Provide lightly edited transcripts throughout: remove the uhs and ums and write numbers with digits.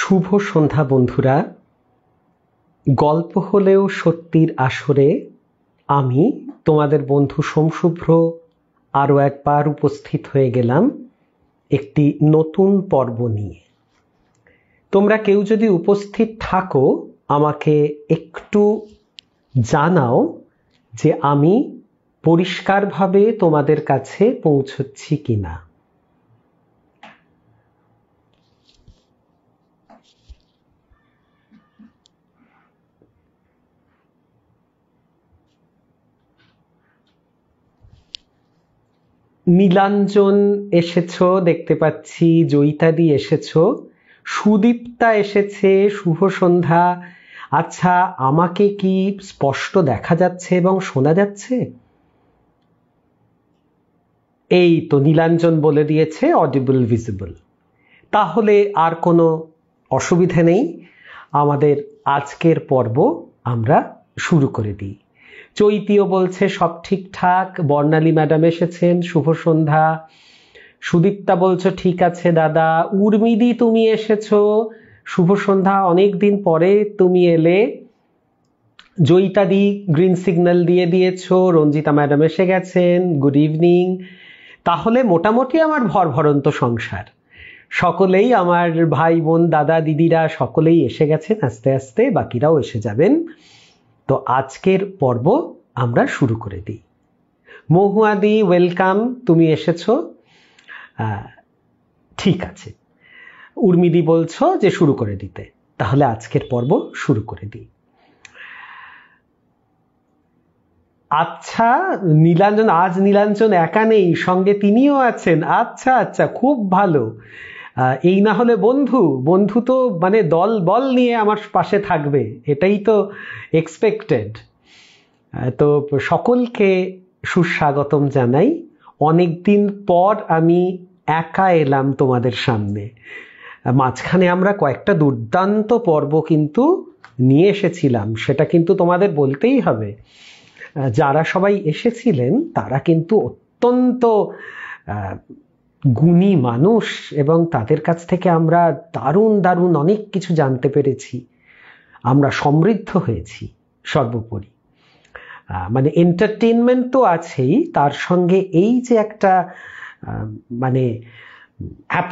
শুভ সন্ধ্যা বন্ধুরা। গল্প হলেও সত্যির আসরে আমি তোমাদের বন্ধু সোমশুভ্র আরও একবার উপস্থিত হয়ে গেলাম একটি নতুন পর্ব নিয়ে। তোমরা কেউ যদি উপস্থিত থাকো আমাকে একটু জানাও যে আমি পরিষ্কারভাবে তোমাদের কাছে পৌঁছচ্ছি কিনা। নীলাঞ্জন এসেছো দেখতে পাচ্ছি, জয়িতাদি এসেছো, সুদীপ্তা এসেছে, শুভ সন্ধ্যা। আচ্ছা, আমাকে কি স্পষ্ট দেখা যাচ্ছে এবং শোনা যাচ্ছে? এই তো নীলাঞ্জন বলে দিয়েছে অডিবল ভিজিবল। তাহলে আর কোনো অসুবিধা নেই, আমাদের আজকের পর্ব আমরা শুরু করে দিই। চৈতিও বলছে সব ঠিকঠাক, বর্ণালী ম্যাডাম এসেছেন, শুভ সন্ধ্যা। সুদীপ্তা বলছো ঠিক আছে দাদা। উর্মিদি তুমি এসেছো, শুভ সন্ধ্যা, অনেক দিন পরে তুমি এলে। জয়িতাদি গ্রিন সিগন্যাল দিয়ে দিয়েছো, রঞ্জিতা ম্যাডাম এসে গেছেন, গুড ইভিনিং। তাহলে মোটামুটি আমার ভরভরন্ত সংসার, সকলেই আমার ভাই বোন দাদা দিদিরা সকলেই এসে গেছেন, আস্তে আস্তে বাকিরাও এসে যাবেন। তো আজকের পর্ব আমরা শুরু করে দিই। মহুয়াদি ওয়েলকাম, তুমি এসেছো, ঠিক আছে। উর্মিদি বলছো যে শুরু করে দিতে, তাহলে আজকের পর্ব শুরু করে দিই। আচ্ছা নীলাঞ্জন, আজ নীলাঞ্জন একা নেই, সঙ্গে তিনিও আছেন। আচ্ছা আচ্ছা, খুব ভালো। এই না হলে বন্ধু, বন্ধু তো মানে দল বল নিয়ে আমার পাশে থাকবে, এটাই তো এক্সপেক্টেড। তো সকলকে সুস্বাগতম জানাই। অনেকদিন পর আমি একা এলাম তোমাদের সামনে। মাঝখানে আমরা কয়েকটা দুর্দান্ত পর্ব কিন্তু নিয়ে এসেছিলাম, সেটা কিন্তু তোমাদের বলতেই হবে। যারা সবাই এসেছিলেন তারা কিন্তু অত্যন্ত গুণী মানুষ এবং তাদের কাছ থেকে আমরা দারুণ দারুণ অনেক কিছু জানতে পেরেছি, আমরা সমৃদ্ধ হয়েছি। সর্বোপরি মানে এন্টারটেনমেন্ট তো আছেই, তার সঙ্গে এই যে একটা মানে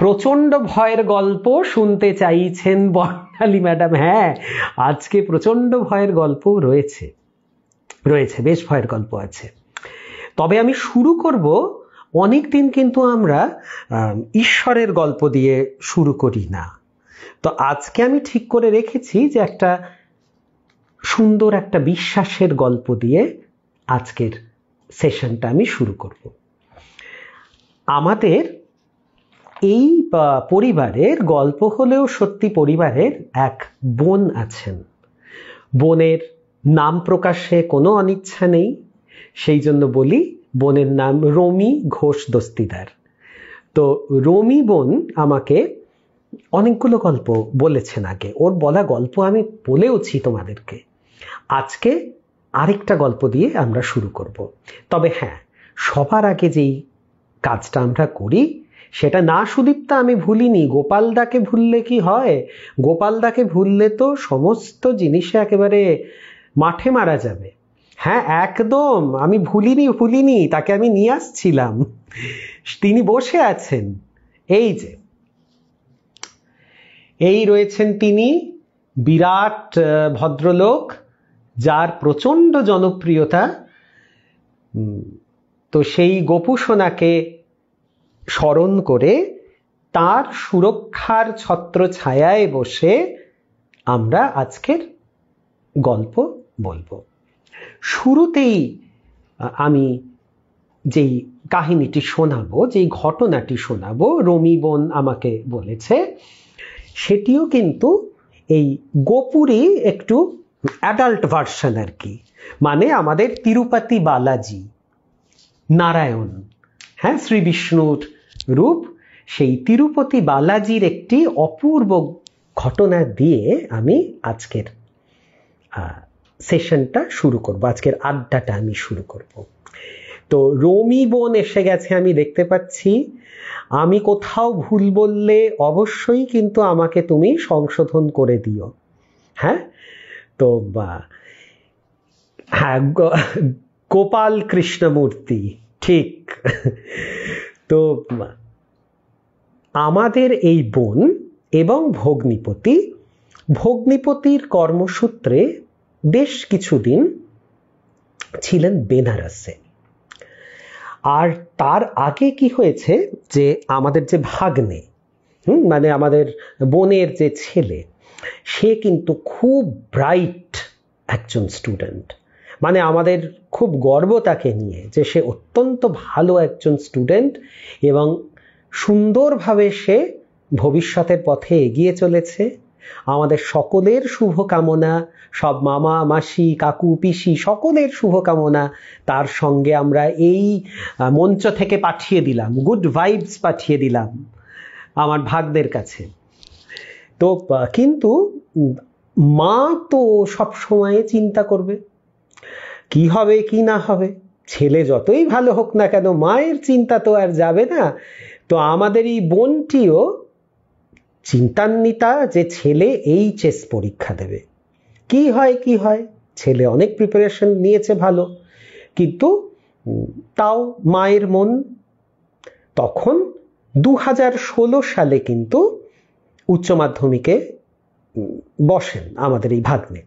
প্রচন্ড ভয়ের গল্প শুনতে চাইছেন বর্ণালী ম্যাডাম। হ্যাঁ, আজকে প্রচন্ড ভয়ের গল্প রয়েছে, বেশ ভয়ের গল্প আছে। তবে আমি শুরু করব, অনেক দিন কিন্তু আমরা ঈশ্বরের গল্প দিয়ে শুরু করি না। তো আজকে আমি ঠিক করে রেখেছি যে একটা সুন্দর একটা বিশ্বাসের গল্প দিয়ে আজকের সেশনটা আমি শুরু করব। আমাদের এই পরিবারের গল্প হলেও সত্যি পরিবারের এক বোন আছেন। বোনের নাম প্রকাশে কোনো অনিচ্ছা নেই, সেই জন্য বলি বোনের নাম রমি ঘোষ দস্তিদার। তো রমি বোন আমাকে অনেকগুলো গল্প বলেছেন আগে, ওর বলা গল্প আমি বলেওছি তোমাদেরকে। আজকে আরেকটা গল্প দিয়ে আমরা শুরু করব। তবে হ্যাঁ, সবার আগে যেই কাজটা আমরা করি সেটা, না সুদীপ্তা আমি ভুলিনি, গোপালদাকে ভুললে কি হয়? গোপালদাকে ভুললে তো সমস্ত জিনিসে একেবারে মাঠে মারা যাবে। হ্যাঁ একদম, আমি ভুলিনি, তাকে আমি নিয়ে আসছিলাম, তিনি বসে আছেন। এই যে এই রয়েছেন তিনি, বিরাট ভদ্রলোক যার প্রচন্ড জনপ্রিয়তা। তো সেই গোপু সোনাকে স্মরণ করে তার সুরক্ষার ছত্র ছায়ায় বসে আমরা আজকের গল্প বলবো। শুরুতেই আমি যেই কাহিনীটি শোনাবো, যেই ঘটনাটি শোনাবো, রমি বোন আমাকে বলেছে, সেটিও কিন্তু এই গোপুরই একটু অ্যাডাল্ট ভার্সন আর কি। মানে আমাদের তিরুপতি বালাজি নারায়ণ, হ্যাঁ শ্রী বিষ্ণুর রূপ, সেই তিরুপতি বালাজির একটি অপূর্ব ঘটনা দিয়ে আমি আজকের সেশনটা শুরু করব, আজকের আড্ডাটা আমি শুরু করব। তো রমি বোন এসে গেছে, আমি দেখতে পাচ্ছি। আমি কোথাও ভুল বললে অবশ্যই কিন্তু আমাকে তুমি সংশোধন করে দিও। হ্যাঁ, তো হ্যাঁ, গোপাল কৃষ্ণমূর্তি, ঠিক। তো আমাদের এই বোন এবং ভগ্নিপতির কর্মসূত্রে বেশ কিছুদিন ছিলেন বেনারসে। আর তার আগে কি হয়েছে যে আমাদের যে ভাগ্নে, মানে আমাদের বোনের যে ছেলে, সে কিন্তু খুব ব্রাইট একজন স্টুডেন্ট। মানে আমাদের খুব গর্ব তাকে নিয়ে যে সে অত্যন্ত ভালো একজন স্টুডেন্ট এবং সুন্দরভাবে সে ভবিষ্যতের পথে এগিয়ে চলেছে। আমাদের সকলের শুভকামনা, সব মামা মাসি কাকু পিসি সকলের শুভকামনা তার সঙ্গে আমরা এই মঞ্চ থেকে পাঠিয়ে দিলাম, গুড ভাইবস পাঠিয়ে দিলাম আমার ভাগ্নের কাছে। তো কিন্তু মা তো সব সময় চিন্তা করবে কি হবে কি না হবে। ছেলে যতই ভালো হোক না কেন, মায়ের চিন্তা তো আর যাবে না। তো আমাদের এই বোনটিও চিন্তান্বিতা যে ছেলে এইচএস পরীক্ষা দেবে, কি হয়। ছেলে অনেক প্রিপারেশন নিয়েছে ভালো, কিন্তু তাও মায়ের মন। তখন 2016 সালে কিন্তু উচ্চ মাধ্যমিকে বসেন আমাদের এই ভাগ্নে।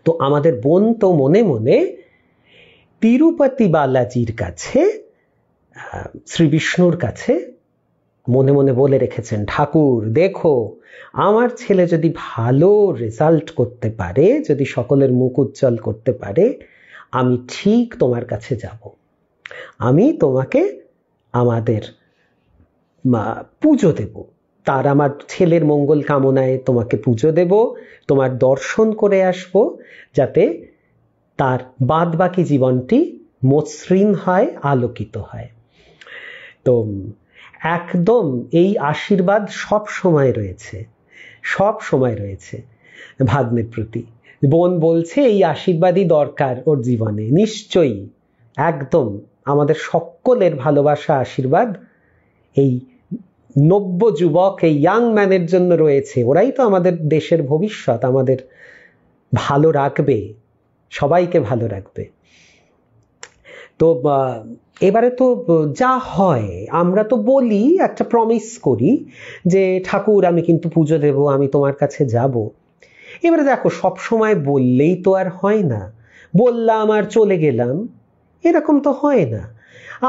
তো আমাদের বোন তো মনে মনে তিরুপতি বালাজির কাছে, শ্রী বিষ্ণুর কাছে মনে মনে বলে রেখেছেন, ঠাকুর দেখো আমার ছেলে যদি ভালো রেজাল্ট করতে পারে, যদি সকলের মুখ উজ্জ্বল করতে পারে, আমি ঠিক তোমার কাছে যাব, আমি তোমাকে আমাদের পুজো দেব, তার আমার ছেলের মঙ্গল কামনায় তোমাকে পুজো দেব, তোমার দর্শন করে আসব, যাতে তার বাদ বাকি জীবনটি মসৃণ হয়, আলোকিত হয়। তো একদম এই আশীর্বাদ সব সময় রয়েছে ভাগ্নের প্রতি। বোন বলছে এই আশীর্বাদই দরকার ওর জীবনে, নিশ্চয়ই একদম আমাদের সকলের ভালোবাসা আশীর্বাদ এই নব্য যুবক, এই ইয়াং ম্যানের জন্য রয়েছে। ওরাই তো আমাদের দেশের ভবিষ্যৎ, আমাদের ভালো রাখবে, সবাইকে ভালো রাখবে। তো এবারে তো যা হয়, আমরা তো বলি, একটা প্রমিস করি যে ঠাকুর আমি কিন্তু পুজো দেব, আমি তোমার কাছে যাব। এবারে দেখো সব সময় বললেই তো আর হয় না, বললাম আর চলে গেলাম, এরকম তো হয় না।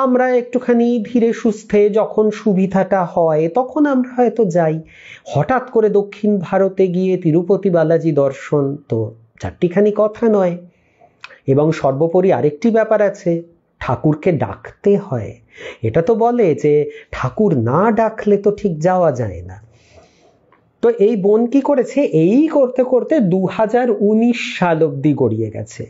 আমরা একটুখানি ধীরে সুস্থে যখন সুবিধাটা হয় তখন আমরা হয়তো যাই। হঠাৎ করে দক্ষিণ ভারতে গিয়ে তিরুপতি বালাজি দর্শন তো চারটিখানি কথা নয়। এবং সর্বোপরি আরেকটি ব্যাপার আছে, ঠাকুরকে ডাকতে হয়। এটা তো বলে যে ঠাকুর না ডাকলে তো ঠিক যাওয়া যায় না। তো এই বোন কি করেছে, এই করতে করতে 2019 সাল অবধি গড়িয়ে গেছে।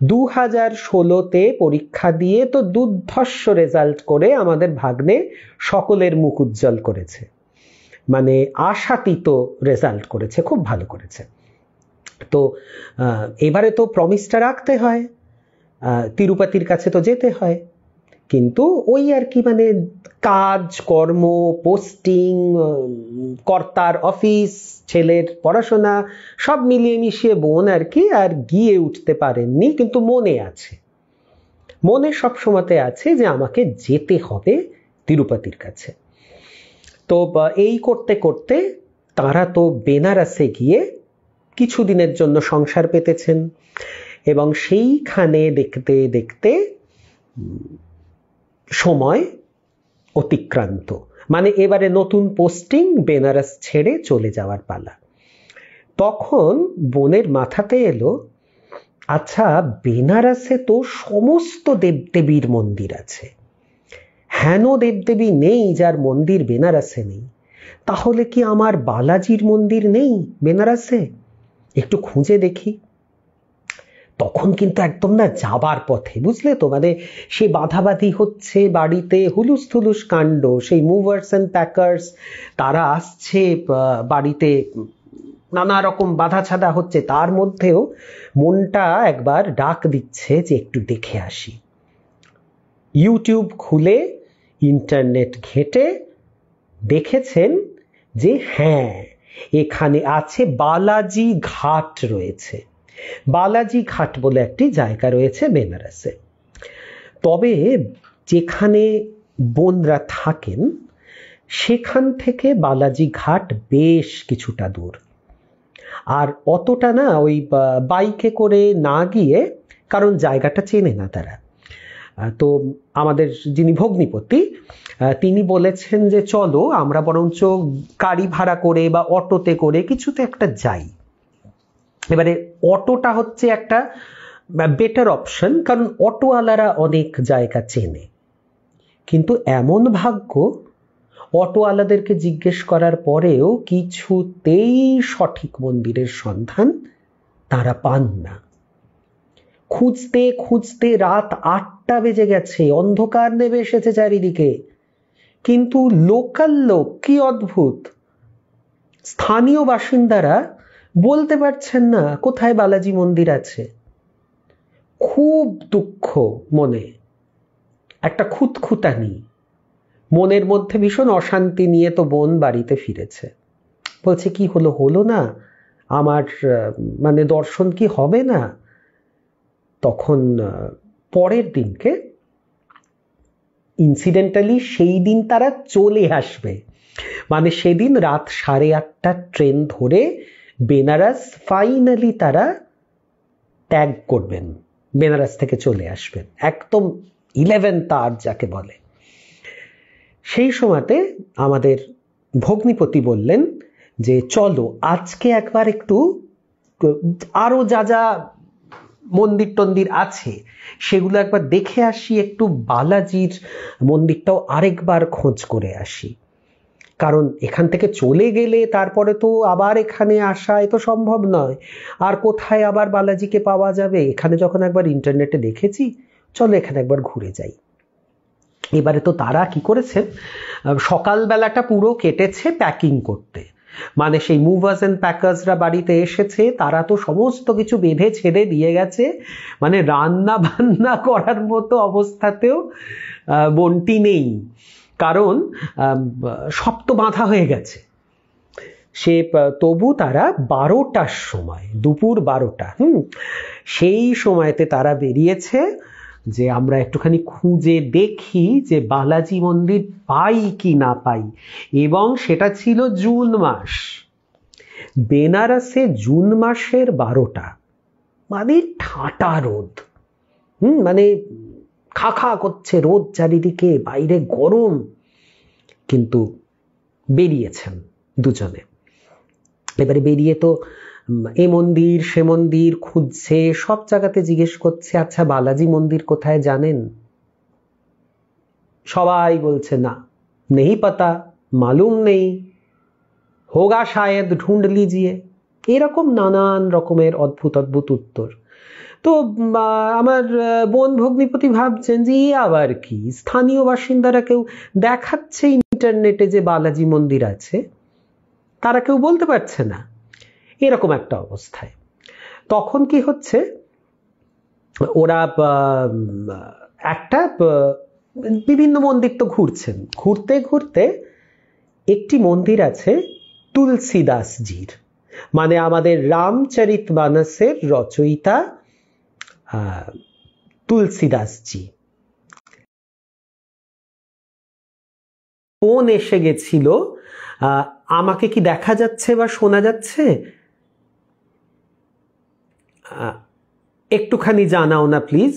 2016তে পরীক্ষা দিয়ে তো দুর্ধর্ষ রেজাল্ট করে আমাদের ভাগ্নে সকলের মুখ উজ্জ্বল করেছে, মানে আশাতীত রেজাল্ট করেছে, খুব ভালো করেছে। তো এবারে তো প্রমিসটা রাখতে হয়, তিরুপতির কাছে তো যেতে হয়, কিন্তু ওই আর কি, মানে কাজ কর্ম, পোস্টিং, কর্তার অফিস, ছেলের পড়াশোনা সব মিলিয়ে মিশিয়ে বোন আর কি আর গিয়ে উঠতে পারেননি। কিন্তু মনে সব সময়তে আছে যে আমাকে যেতে হবে তিরুপতির কাছে। তো এই করতে করতে তারা তো বেনারসে গিয়ে কিছুদিনের জন্য সংসার পেতেছেন এবং সেইখানে দেখতে দেখতে সময় অতিক্রান্ত, মানে এবারে নতুন পোস্টিং, বেনারস ছেড়ে চলে যাওয়ার পালা। তখন বোনের মাথাতে এলো, আচ্ছা বেনারসে তো সমস্ত দেবদেবীর মন্দির আছে, হেন দেবদেবী নেই যার মন্দির বেনারসে নেই, তাহলে কি আমার বালাজির মন্দির নেই বেনারসে? একটু খুঁজে দেখি। তখন কিন্তু একদম না যাবার পথে, বুঝলে তো, মানে সে বাধাবাধি হচ্ছে, বাড়িতে হুলুস থুলুস কাণ্ড, সেই মুভার্স অ্যান্ড প্যাকার্স তারা আসছে বাড়িতে, নানা রকম বাধা ছাদা হচ্ছে, তার মধ্যেও মনটা একবার ডাক দিচ্ছে যে একটু দেখে আসি। ইউটিউব খুলে ইন্টারনেট ঘেঁটে দেখেছেন যে হ্যাঁ, এখানে আছে বালাজি ঘাট রয়েছে। বালাজি ঘাট বলে একটি জায়গা রয়েছে বেনারসে। তবে যেখানে বোনরা থাকেন সেখান থেকে বালাজি ঘাট বেশ কিছুটা দূর। আর অতটা না ওই বাইকে করে না গিয়ে, কারণ জায়গাটা চেনে না তারা, তো আমাদের যিনি ভগ্নিপতি তিনি বলেছেন যে চলো আমরা বরঞ্চ গাড়ি ভাড়া করে বা অটোতে করে কিছুতে একটা যাই। এবারে অটোটা হচ্ছে একটা বেটার অপশন, কারণ অটোওয়ালারা অনেক জায়গা চেনে। কিন্তু এমন ভাগ্য, অটোওয়ালাদেরকে জিজ্ঞেস করার পরেও কিছুতেই সঠিক মন্দিরের সন্ধান তারা পান না। খুঁজতে খুঁজতে রাত 8টা বেজে গেছে, অন্ধকার নেমে এসেছে চারিদিকে, কিন্তু লোকাল লোক, কি অদ্ভুত, স্থানীয় বাসিন্দারা বলতে পারছেন না কোথায় বালাজি মন্দির আছে। খুব দুঃখ মনে, একটা খুঁতখুঁতানি মনের মধ্যে, ভীষণ অশান্তি নিয়ে তো বোন বাড়িতে ফিরেছে। বলছে কি হলো, হলো না আমার, মানে দর্শন কি হবে না? তখন পরের দিনকে ইনসিডেন্টালি সেই দিন তারা চলে আসবে, মানে সেদিন রাত 8:30টার ট্রেন ধরে বেনারস ফাইনালি তারা ত্যাগ করবেন, বেনারস থেকে চলে আসবেন, একদম 11th hour যাকে বলে। সেই সময়তে আমাদের ভগ্নিপতি বললেন যে চলো আজকে একবার একটু আরো যা যা মন্দির টন্দির আছে সেগুলো একবার দেখে আসি, একটু বালাজির মন্দিরটাও আরেকবার খোঁজ করে আসি, কারণ এখান থেকে চলে গেলে তারপরে তো আবার এখানে আসা এ তো সম্ভব নয়, আর কোথায় আবার বালাজিকে পাওয়া যাবে? এখানে যখন একবার ইন্টারনেটে দেখেছি, চলো এখানে একবার ঘুরে যাই। এবারে তো তারা কি করেছে, সকালবেলাটা পুরো কেটেছে প্যাকিং করতে, মানে সেই মুভার্স এন্ড প্যাকার্সরা বাড়িতে এসেছে, তারা তো সমস্ত কিছু বেঁধে ছেড়ে দিয়ে গেছে, মানে রান্না বান্না করার মতো অবস্থাতেও বোনটি নেই, কারণ সব তো বাঁধা হয়ে গেছে। সে তবু তারা 12টার সময়, দুপুর 12টা, সেই সময়তে তারা বেরিয়েছে যে আমরা একটুখানি খুঁজে দেখি যে বালাজি মন্দির পাই কি না পাই। এবং সেটা ছিল জুন মাস, বেনারসে জুন মাসের 12টা, মানে ঠাটা রোদ, মানে খা খা করছে রোদ চারিদিকে, বাইরে গরম, কিন্তু বেরিয়েছেন দুজনে। এবারে বেরিয়ে তো এ মন্দির সে মন্দির খুঁজছে, সব জায়গাতে জিজ্ঞেস করছে আচ্ছা বালাজি মন্দির কোথায় জানেন? সবাই বলছে না, নেই পাতা, মালুম নেই, হোগা শায়দ ঢুঁড় লিজিয়ে, এরকম নানান রকমের অদ্ভুত অদ্ভুত উত্তর। তো আমার বোন ভগ্নিপতি ভাবছেন যে আবার কি, স্থানীয় বাসিন্দারা কেউ দেখাচ্ছে ইন্টারনেটে যে বালাজি মন্দির আছে, তারা কেউ বলতে পারছে না, এরকম একটা অবস্থায়। তখন কি হচ্ছে, ওরা একটা বিভিন্ন মন্দির তো ঘুরছেন, ঘুরতে ঘুরতে একটি মন্দির আছে তুলসীদাসজির, মানে আমাদের রামচরিতমানসের রচয়িতা তুলসীদাসজি। ফোন এসে গেছিল, আমাকে কি দেখা যাচ্ছে বা শোনা যাচ্ছে? একটুখানি জানাও না প্লিজ।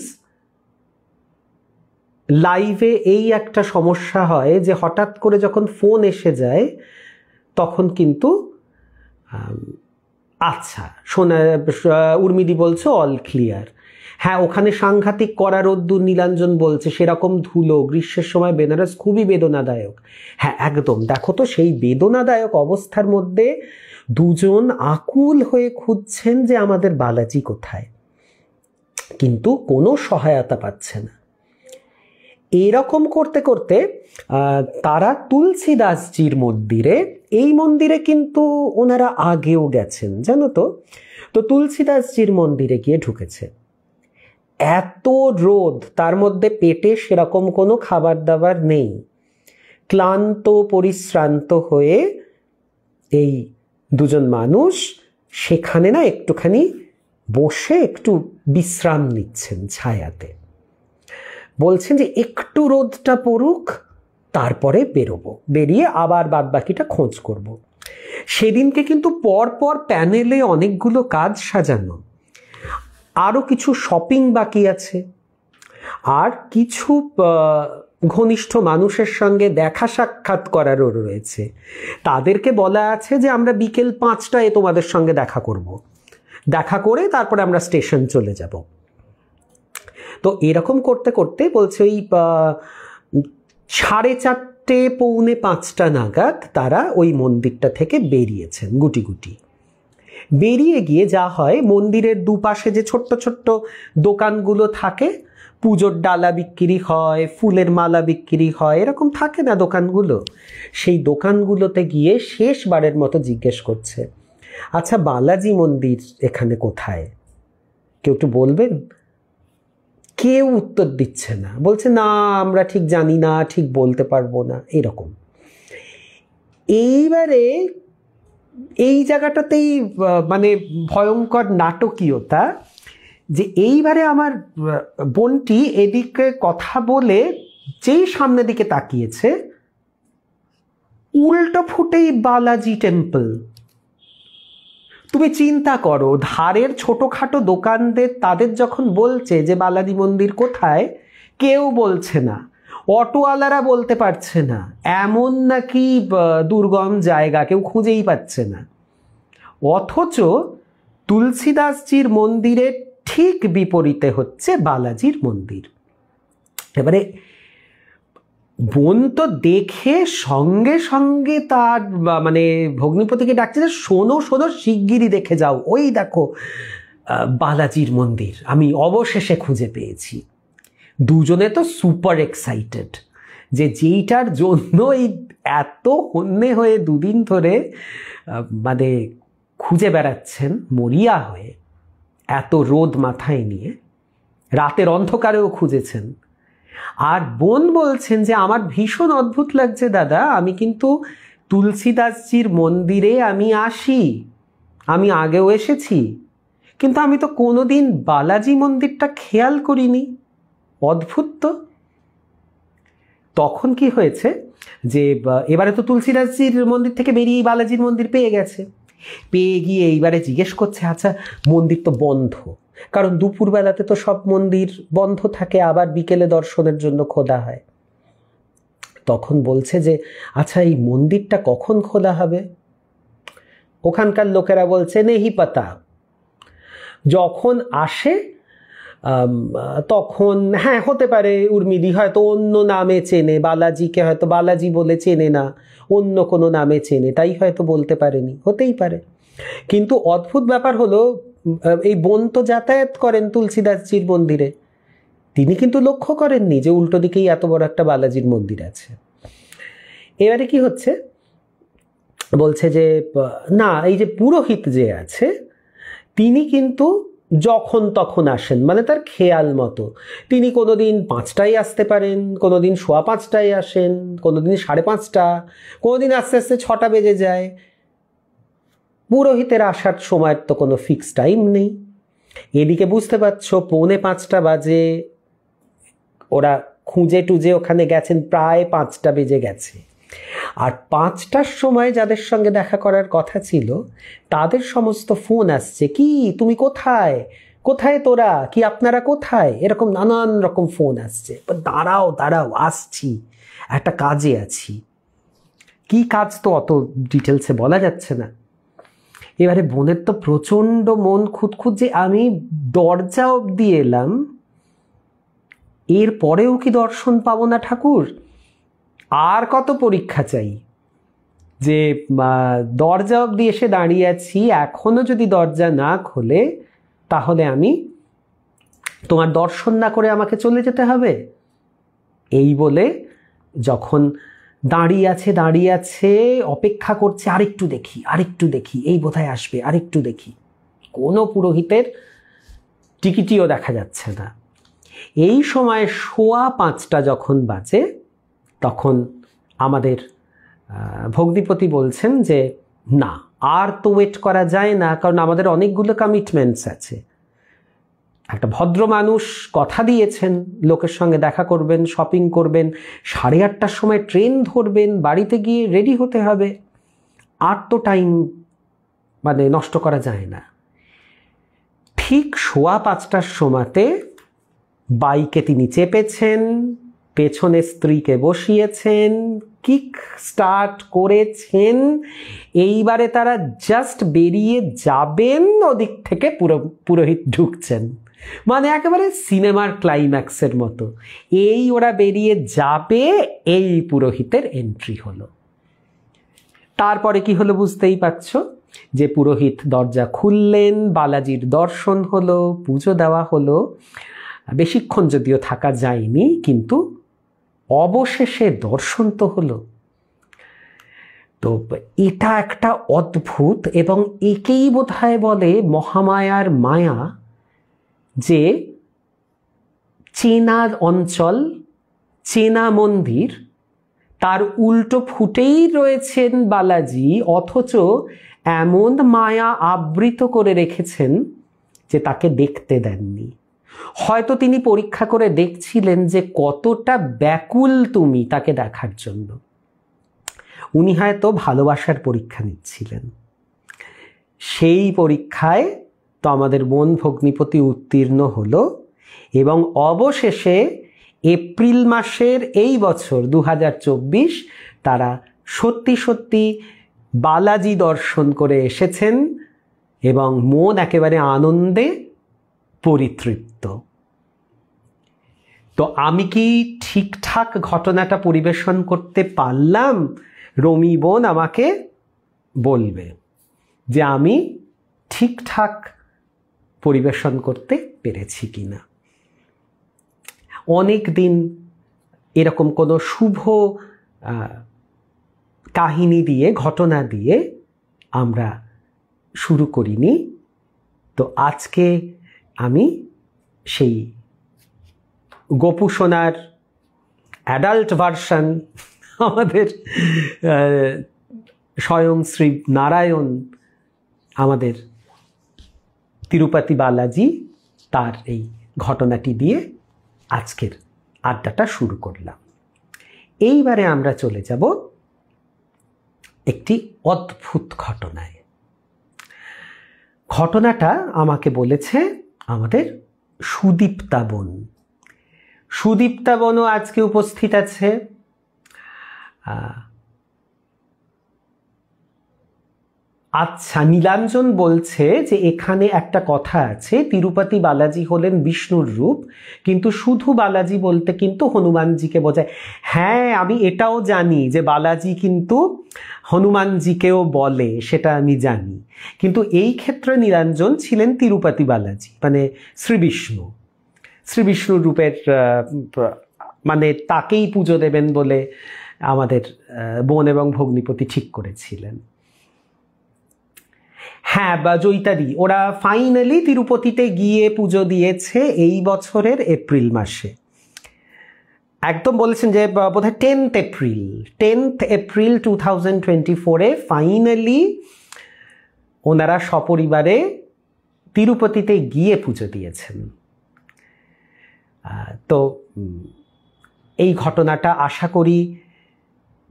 লাইভে এই একটা সমস্যা হয় যে হঠাৎ করে যখন ফোন এসে যায় তখন কিন্তু আচ্ছা শোনা, উর্মিদি বলছো অল ক্লিয়ার। হ্যাঁ, ওখানে সাংঘাতিক কড়া রোদ্দুর, নীলাঞ্জন বলছে সেরকম ধুলো, গ্রীষ্মের সময় বেনারস খুবই বেদনাদায়ক। হ্যাঁ একদম, দেখো তো সেই বেদনাদায়ক অবস্থার মধ্যে দুজন আকুল হয়ে খুঁজছেন যে আমাদের বালাজি কোথায়, কিন্তু কোনো সহায়তা পাচ্ছে না। এরকম করতে করতে তারা তুলসীদাসজির মন্দিরে, এই মন্দিরে কিন্তু ওনারা আগেও গেছেন জানো তো, তো তুলসীদাসজির মন্দিরে গিয়ে ঢুকেছে। এত রোদ, তার মধ্যে পেটে সেরকম কোনো খাবার দাবার নেই, ক্লান্ত পরিশ্রান্ত হয়ে এই দুজন মানুষ সেখানে না একটুখানি বসে একটু বিশ্রাম নিচ্ছেন ছায়াতে। বলছেন যে একটু রোদটা পড়ুক, তারপরে বেরোবো, বেরিয়ে আবার বাদবাকিটা খোঁজ করব। সেদিনকে কিন্তু পরপর প্যানেলে অনেকগুলো কাজ সাজানো, আরও কিছু শপিং বাকি আছে, আর কিছু ঘনিষ্ঠ মানুষের সঙ্গে দেখা সাক্ষাৎ করারও রয়েছে। তাদেরকে বলা আছে যে আমরা বিকেল 5টায় তোমাদের সঙ্গে দেখা করব, দেখা করে তারপরে আমরা স্টেশন চলে যাব। তো এরকম করতে করতে বলছে ওই 4:30 পৌনে 5টা নাগাদ তারা ওই মন্দিরটা থেকে বেরিয়েছেন গুটি গুটি। বেরিয়ে গিয়ে যা হয়, মন্দিরের দুপাশে যে ছোট্ট ছোট্ট দোকানগুলো থাকে, পুজোর ডালা বিক্রি হয়, ফুলের মালা বিক্রি হয়, এরকম থাকে না দোকানগুলো, সেই দোকানগুলোতে গিয়ে শেষবারের মতো জিজ্ঞেস করছে, আচ্ছা বালাজি মন্দির এখানে কোথায়, কেউ একটু বলবেন? কেউ উত্তর দিচ্ছে না, বলছে না আমরা ঠিক জানি না, ঠিক বলতে পারবো না, এরকম। এইবারে এই জায়গাটাতেই মানে ভয়ঙ্কর নাটকীয়তা, যে এইবারে আমার বোনটি এদিকে কথা বলে যেই সামনের দিকে তাকিয়েছে, উল্টো ফুটেই বালাজি টেম্পল। তুমি চিন্তা করো, ধারের ছোটোখাটো দোকানদের তাদের যখন বলছে যে বালাজি মন্দির কোথায়, কেউ বলছে না, অটোওয়ালারা বলতে পারছে না, এমন নাকি দুর্গম জায়গা, কেউ খুঁজেই পাচ্ছে না। অথচ তুলসীদাসজির মন্দিরের ঠিক বিপরীতে হচ্ছে বালাজির মন্দির। এবারে বোন তো দেখে সঙ্গে সঙ্গে তার মানে ভগ্নিপতিকে ডাকছে যে শোনো শোনো, শিগগিরই দেখে যাও, ওই দেখো বালাজির মন্দির আমি অবশেষে খুঁজে পেয়েছি। দুজনে তো সুপার এক্সাইটেড, যে যেইটার জন্য এই এত হন্যে হয়ে দুদিন ধরে মানে খুঁজে বেড়াচ্ছেন মরিয়া হয়ে, এত রোদ মাথায় নিয়ে, রাতের অন্ধকারেও খুঁজেছেন। আর বোন বলছেন যে আমার ভীষণ অদ্ভুত লাগছে দাদা, আমি কিন্তু তুলসীদাসজির মন্দিরে আমি আসি, আমি আগেও এসেছি, কিন্তু আমি তো কোনোদিন বালাজি মন্দিরটা খেয়াল করিনি, অদ্ভুত তো। তখন কি হয়েছে যে এবারে তো তুলসীদাসজির মন্দির থেকে বেরিয়ে বালাজির মন্দির পেয়ে গেছে, পেয়ে গিয়ে এইবারে জিজ্ঞেস করছে আচ্ছা মন্দির তো বন্ধ, কারণ দুপুরবেলাতে তো সব মন্দির বন্ধ থাকে, আবার বিকেলে দর্শনের জন্য খোলা হয়। তখন বলছে যে আচ্ছা এই মন্দিরটা কখন খোলা হবে? ওখানকার লোকেরা বলছে নেহি পাতা, যখন আসে তখন হ্যাঁ হতে পারে উর্মিদি হয়তো অন্য নামে চেনে, বালাজিকে হয়তো বালাজি বলে চেনে না, অন্য কোনো নামে চেনে, তাই হয়তো বলতে পারেনি, হতেই পারে। কিন্তু অদ্ভুত ব্যাপার হলো, এই বোন তো যাতায়াত করেন তুলসীদাসজির মন্দিরে, তিনি কিন্তু লক্ষ্য করেননি যে উল্টো দিকেই এত বড় একটা বালাজির মন্দির আছে। এবারে কি হচ্ছে, বলছে যে না এই যে পুরোহিত যে আছে তিনি কিন্তু যখন তখন আসেন, মানে তার খেয়াল মতো, তিনি কোনোদিন 5টায় আসতে পারেন, কোনোদিন 5:15 আসেন, কোনোদিন 5:30, কোনোদিন আস্তে আস্তে 6টা বেজে যায়। পুরোহিতের আসার সময়ের তো কোনো ফিক্সড টাইম নেই। এদিকে বুঝতে পারছো 4:45 বাজে, ওরা খুঁজে টুজে ওখানে গেছেন, প্রায় 5টা বেজে গেছে। আর 5টার সময় যাদের সঙ্গে দেখা করার কথা ছিল তাদের সমস্ত ফোন আসছে, কি তুমি কোথায়, কোথায় তোরা, কি আপনারা কোথায়, এরকম নানান রকম ফোন আসছে। দাঁড়াও দাঁড়াও আসছি, একটা কাজে আছি। কি কাজ তো অত ডিটেলসে বলা যাচ্ছে না। এবারে বোনের তো প্রচণ্ড মন খুঁতখুত, যে আমি দরজা অবধি এলাম, এর পরেও কি দর্শন পাবো না ঠাকুর? আর কত পরীক্ষা চাই, যে দরজা অবধি এসে দাঁড়িয়ে আছি, এখনো যদি দরজা না খোলে তাহলে আমি তোমার দর্শন না করে আমাকে চলে যেতে হবে। এই বলে যখন দাঁড়িয়ে আছে অপেক্ষা করছে, আরেকটু দেখি এই বোধহয় আসবে, আরেকটু দেখি, কোনো পুরোহিতের টিকিটিও দেখা যাচ্ছে না। এই সময় 5:15 যখন বাজে তখন আমাদের ভগ্নিপতি বলছেন যে না, আর তো ওয়েট করা যায় না, কারণ আমাদের অনেকগুলো কমিটমেন্টস আছে। একটা ভদ্র মানুষ কথা দিয়েছেন লোকের সঙ্গে দেখা করবেন, শপিং করবেন, 8:30টার সময় ট্রেন ধরবেন, বাড়িতে গিয়ে রেডি হতে হবে, আর তো টাইম নষ্ট করা যায় না। ঠিক 5:15টার সময়তে বাইকে তিনি চেপেছেন, পেছনে স্ত্রীকে বসিয়েছেন, কিক স্টার্ট করেছেন। এইবারে তারা জাস্ট বেরিয়ে যাবেন, ওদিক থেকে পুরোহিত ঢুকছেন, একেবারে সিনেমার ক্লাইম্যাক্সের মতো। এই ওরা বেরিয়ে যাবে, এই পুরোহিতের এন্ট্রি হলো। তারপরে কি হলো বুঝতেই পারছো, যে পুরোহিত দরজা খুললেন, বালাজির দর্শন হলো, পুজো দেওয়া হলো। বেশিক্ষণ যদিও থাকা যায়নি, কিন্তু অবশেষে দর্শন তো হলো। তো এটা একটা অদ্ভুত, এবং একেই বোধহয় বলে মহামায়ার মায়া, যে চেনা অঞ্চল, চেনা মন্দির, তার উল্টো ফুটেই রয়েছেন বালাজি, অথচ এমন মায়া আবৃত করে রেখেছেন যে তাকে দেখতে দেননি। হয়তো তিনি পরীক্ষা করে দেখছিলেন যে কতটা ব্যাকুল তুমি তাকে দেখার জন্য। উনি হয়তো ভালোবাসার পরীক্ষা নিচ্ছিলেন। সেই পরীক্ষায় তো আমাদের বোন ভগ্নিপতি উত্তীর্ণ হলো, এবং অবশেষে এপ্রিল মাসের এই বছর 2024 তারা সত্যি সত্যি বালাজি দর্শন করে এসেছেন, এবং মন একেবারে আনন্দে পরিতৃপ্ত। তো আমি কি ঠিকঠাক ঘটনাটা পরিবেশন করতে পারলাম? রমি বোন আমাকে বলবে যে আমি ঠিকঠাক পরিবেশন করতে পেরেছি কিনা। অনেক দিন এরকম কোনো শুভ কাহিনী দিয়ে, ঘটনা দিয়ে আমরা শুরু করিনি। তো আজকে আমি সেই গোপু সোনার অ্যাডাল্ট ভার্সন, আমাদের স্বয়ং শ্রী নারায়ণ, আমাদের তিরুপতি বালাজি, তার এই ঘটনাটি দিয়ে আজকের আড্ডাটা শুরু করলাম। এইবারে আমরা চলে যাব একটি অদ্ভুত ঘটনায়। ঘটনাটা আমাকে বলেছে আমাদের সুদীপ্তা বোন। সুদীপ্তা বোনও আজকে উপস্থিত আছে। আচ্ছা, নীলাঞ্জন বলছে যে এখানে একটা কথা আছে, তিরুপতি বালাজি হলেন বিষ্ণুর রূপ, কিন্তু শুধু বালাজি বলতে কিন্তু হনুমানজিকে বোঝায়। হ্যাঁ, আমি এটাও জানি যে বালাজি কিন্তু হনুমানজিকেও বলে, সেটা আমি জানি। কিন্তু এই ক্ষেত্রে নীলাঞ্জন ছিলেন তিরুপতি বালাজি, শ্রী বিষ্ণু, শ্রী বিষ্ণুর রূপের, তাকেই পুজো দেবেন বলে আমাদের বোন এবং ভগ্নিপতি ঠিক করেছিলেন। হ্যাঁ, বা জৈতারি, ওরা ফাইনালি তিরুপতিতে গিয়ে পুজো দিয়েছে এই বছরের এপ্রিল মাসে। একদম বলেছেন যে বোধহয় 10th এপ্রিল 2024 ফাইনালি ওনারা সপরিবারে তিরুপতিতে গিয়ে পুজো দিয়েছেন। তো এই ঘটনাটা আশা করি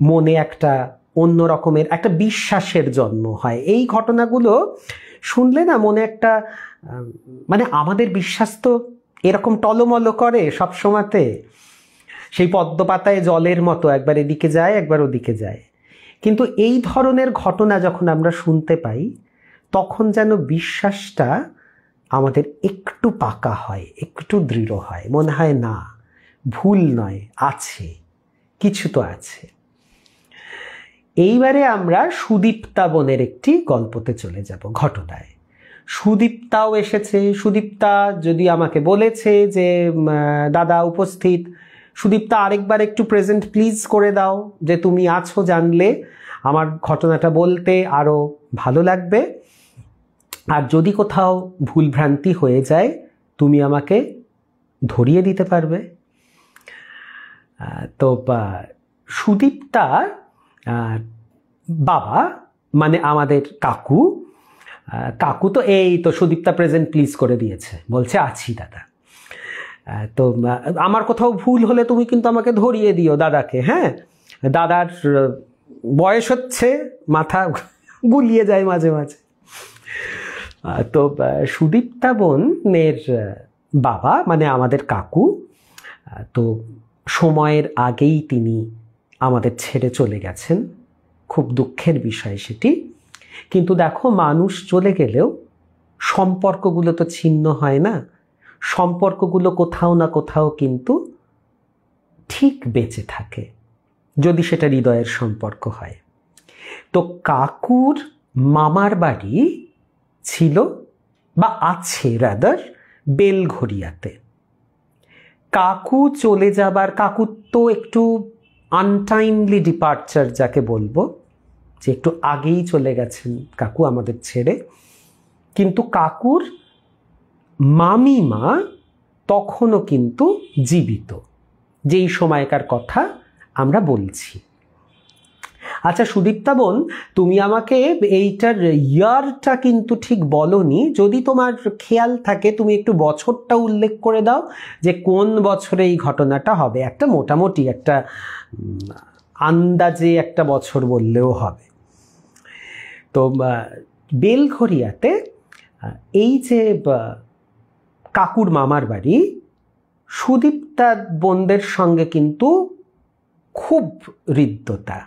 মনে একটা অন্য রকমের একটা বিশ্বাসের জন্ম হয়। এই ঘটনাগুলো শুনলে না মনে একটা আমাদের বিশ্বাস তো এরকম টলমল করে সব সময়তে, সেই পদ্মপাতায় জলের মতো, একবার এদিকে যায় একবার ওদিকে যায়। কিন্তু এই ধরনের ঘটনা যখন আমরা শুনতে পাই, তখন যেন বিশ্বাসটা আমাদের একটু পাকা হয়, একটু দৃঢ় হয়, মনে হয় না, ভুল নয়, আছে, কিছু তো আছে। এইবারে আমরা সুদীপ্তা বোনের একটি গল্পতে চলে যাব, ঘটনায়। সুদীপ্তাও এসেছে। সুদীপ্তা যদি আমাকে বলেছে যে দাদা উপস্থিত, সুদীপ্তা আরেকবার একটু প্রেজেন্ট প্লিজ করে দাও, যে তুমি আছো জানলে আমার ঘটনাটা বলতে আরও ভালো লাগবে। আর যদি কোথাও ভুলভ্রান্তি হয়ে যায় তুমি আমাকে ধরিয়ে দিতে পারবে? তো সুদীপ্তার বাবা মানে আমাদের কাকু, কাকু তো এই তো সুদীপ্তা প্রেজেন্ট প্লিজ করে দিয়েছে, বলছে আছি দাদা। তো আমার কোথাও ভুল হলে তুমি কিন্তু আমাকে ধরিয়ে দিও দাদাকে। হ্যাঁ, দাদার বয়স হচ্ছে, মাথা গুলিয়ে যায় মাঝে মাঝে। তো সুদীপ্তা বোনের বাবা মানে আমাদের কাকু, তো সময়ের আগেই তিনি আমাদের ছেড়ে চলে গেছেন। খুব দুঃখের বিষয় সেটি। কিন্তু দেখো, মানুষ চলে গেলেও সম্পর্কগুলো তো ছিন্ন হয় না। সম্পর্কগুলো কোথাও না কোথাও কিন্তু ঠিক বেঁচে থাকে, যদি সেটা হৃদয়ের সম্পর্ক হয়। তো কাকুর মামার বাড়ি ছিল বা আছে রাদার বেলঘরিয়াতে। কাকু চলে যাবার, কাকুর তো একটু আনটাইমলি ডিপার্চার যাকে বলবো, যে একটু আগেই চলে গেছেন কাকু আমাদের ছেড়ে। কিন্তু কাকুর মামিমা তখনও কিন্তু জীবিত, যেই সময়কার কথা আমরা বলছি। আচ্ছা সুদীপ্তা বোন, তুমি আমাকে এইটার ইয়ারটা কিন্তু ঠিক বলনি। যদি তোমার খেয়াল থাকে তুমি একটু বছরটা উল্লেখ করে দাও, যে কোন বছরে এই ঘটনাটা হবে। একটা মোটামুটি একটা আন্দাজে একটা বছর বললেও হবে। তো বেলঘরিয়াতে এই যে কাকুর মামার বাড়ি, সুদীপ্তা বোনদের সঙ্গে কিন্তু খুব হৃদ্যতা।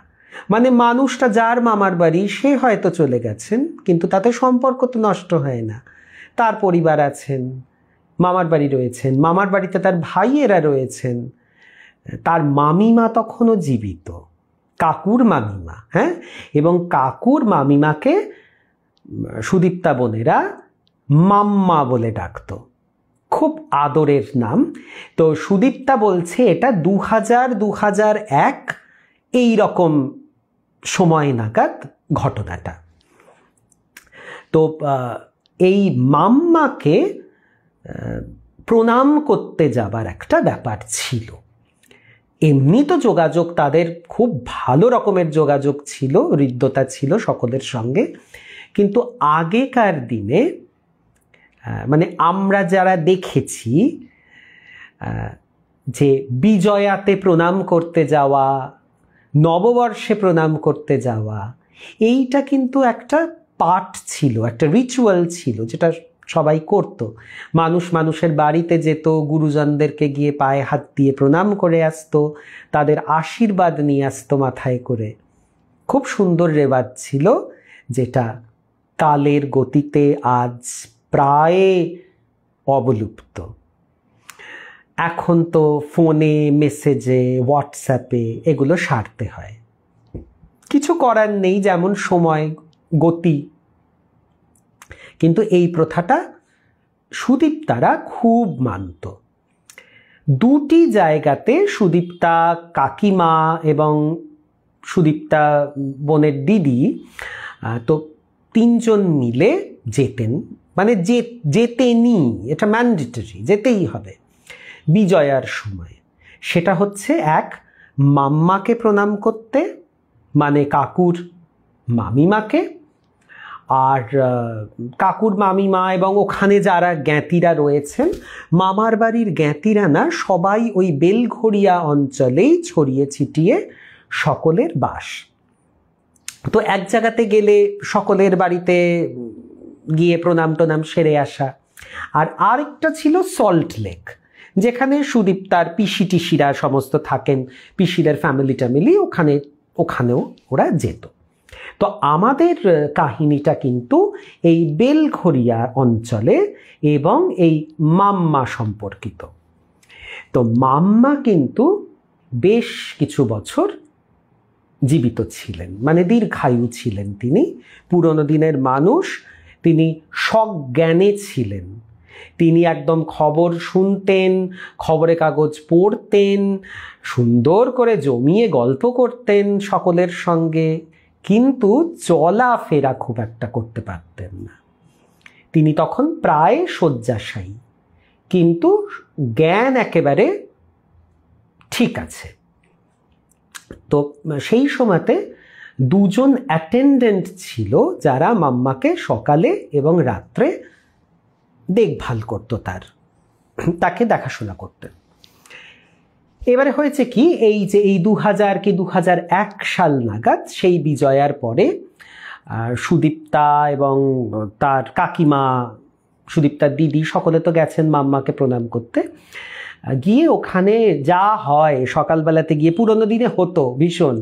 মানে মানুষটা যার মামার বাড়ি সে হয়তো চলে গেছেন, কিন্তু তাতে সম্পর্ক তো নষ্ট হয় না। তার পরিবার আছেন, মামার বাড়ি রয়েছেন, মামার বাড়িতে তার ভাইয়েরা রয়েছেন, তার মামিমা তখনও জীবিত, কাকুর মামিমা। হ্যাঁ, এবং কাকুর মামিমাকে সুদীপ্তা বোনেরা মাম্মা বলে ডাকত, খুব আদরের নাম। তো সুদীপ্তা বলছে এটা 2000-2001 এই রকম সময় নাগাদ ঘটনাটা। তো এই মাম্মাকে প্রণাম করতে যাবার একটা ব্যাপার ছিল। এমনি তো যোগাযোগ তাদের খুব ভালো রকমের যোগাযোগ ছিল, হৃদ্যতা ছিল সকলের সঙ্গে। কিন্তু আগেকার দিনে মানে আমরা যারা দেখেছি যে বিজয়াতে প্রণাম করতে যাওয়া, নববর্ষে প্রণাম করতে যাওয়া, এইটা কিন্তু একটা পাঠ ছিল, একটা রিচুয়াল ছিল, যেটা সবাই করত। মানুষ মানুষের বাড়িতে যেত, গুরুজনদেরকে গিয়ে পায়ে হাত দিয়ে প্রণাম করে আসতো, তাদের আশীর্বাদ নিয়ে আসতো মাথায় করে। খুব সুন্দর রেওয়াজ ছিল, যেটা কালের গতিতে আজ প্রায় অবলুপ্ত। এখন তো ফোনে, মেসেজে, হোয়াটসঅ্যাপে এগুলো সারতে হয়, কিছু করার নেই, যেমন সময় গতি। কিন্তু এই প্রথাটা সুদীপ্তারা খুব মানত। দুটি জায়গাতে সুদীপ্তা কাকিমা এবং সুদীপ্তা বোনের দিদি, তো তিনজন মিলে যেতেন, মানে যেতেনি, এটা ম্যান্ডেটরি, যেতেই হবে বিজয়ার সময়। সেটা হচ্ছে এক, মাম্মাকে প্রণাম করতে, মানে কাকুর মামিমাকে। আর কাকুর মামিমা এবং ওখানে যারা জ্ঞাতিরা রয়েছেন, মামার বাড়ির জ্ঞাতিরা না, সবাই ওই বেলঘরিয়া অঞ্চলেই ছড়িয়ে ছিটিয়ে সকলের বাস। তো এক জায়গাতে গেলে সকলের বাড়িতে গিয়ে প্রণাম টনাম সেরে আসা। আর আরেকটা ছিল সল্ট লেক, যেখানে সুদীপ্তার পিসি টিসিরা সমস্ত থাকেন, পিসিদের ফ্যামিলি ট্যামিলি, ওখানেও ওরা যেত। তো আমাদের কাহিনীটা কিন্তু এই বেলঘরিয়া অঞ্চলে এবং এই মাম্মা সম্পর্কিত। তো মাম্মা কিন্তু বেশ কিছু বছর জীবিত ছিলেন, মানে দীর্ঘায়ু ছিলেন তিনি, পুরনো দিনের মানুষ। তিনি সজ্ঞানে ছিলেন, তিনি একদম খবর শুনতেন, খবরের কাগজ পড়তেন, সুন্দর করে জমিয়ে গল্প করতেন সকলের সঙ্গে, কিন্তু চলাফেরা খুব একটা করতে পারতেন না। তিনি তখন প্রায় শয্যাশায়ী, কিন্তু জ্ঞান একেবারে ঠিক আছে। তো সেই সময়তে দুজন অ্যাটেন্ডেন্ট ছিল যারা মাম্মাকে সকালে এবং রাত্রে দেখভাল করতো, তাকে দেখাশোনা করতেন। এবারে হয়েছে কি, এই যে এই 2000 কি 2001 সাল নাগাদ সেই বিজয়ার পরে সুদীপ্তা এবং তার কাকিমা, সুদীপ্তার দিদি সকলে তো গেছেন মাম্মাকে প্রণাম করতে। গিয়ে ওখানে যা হয় সকালবেলাতে গিয়ে, পুরোনো দিনে হতো ভীষণ,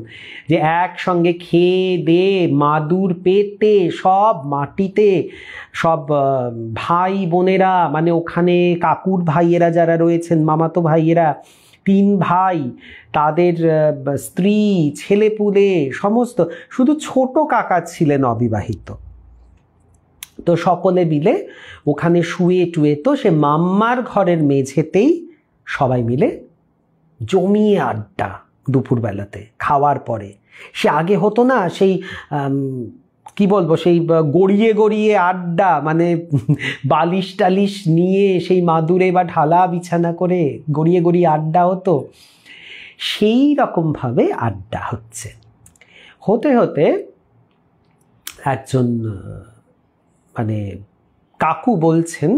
যে একসঙ্গে খেয়ে দিয়ে মাদুর পেতে সব মাটিতে সব ভাই বোনেরা, মানে ওখানে কাকুর ভাইয়েরা যারা রয়েছেন, মামাতো ভাইয়েরা, 3 ভাই, তাদের স্ত্রী, ছেলেপুলে সমস্ত, শুধু ছোট কাকা ছিলেন অবিবাহিত। তো সকলে মিলে ওখানে শুয়ে টুয়ে, তো সে মাম্মার ঘরের মেঝেতেই সবাই মিলে জমিয়ে আড্ডা দুপুরবেলাতে খাওয়ার পরে। সে আগে হতো না, সেই কি বলবো, সেই গড়িয়ে গড়িয়ে আড্ডা, মানে বালিশ টালিশ নিয়ে সেই মাদুরে বা ঢালা বিছানা করে গড়িয়ে গড়িয়ে আড্ডা হতো, সেই রকমভাবে আড্ডা হচ্ছে। হতে হতে একজন মানে কাকু বলছেন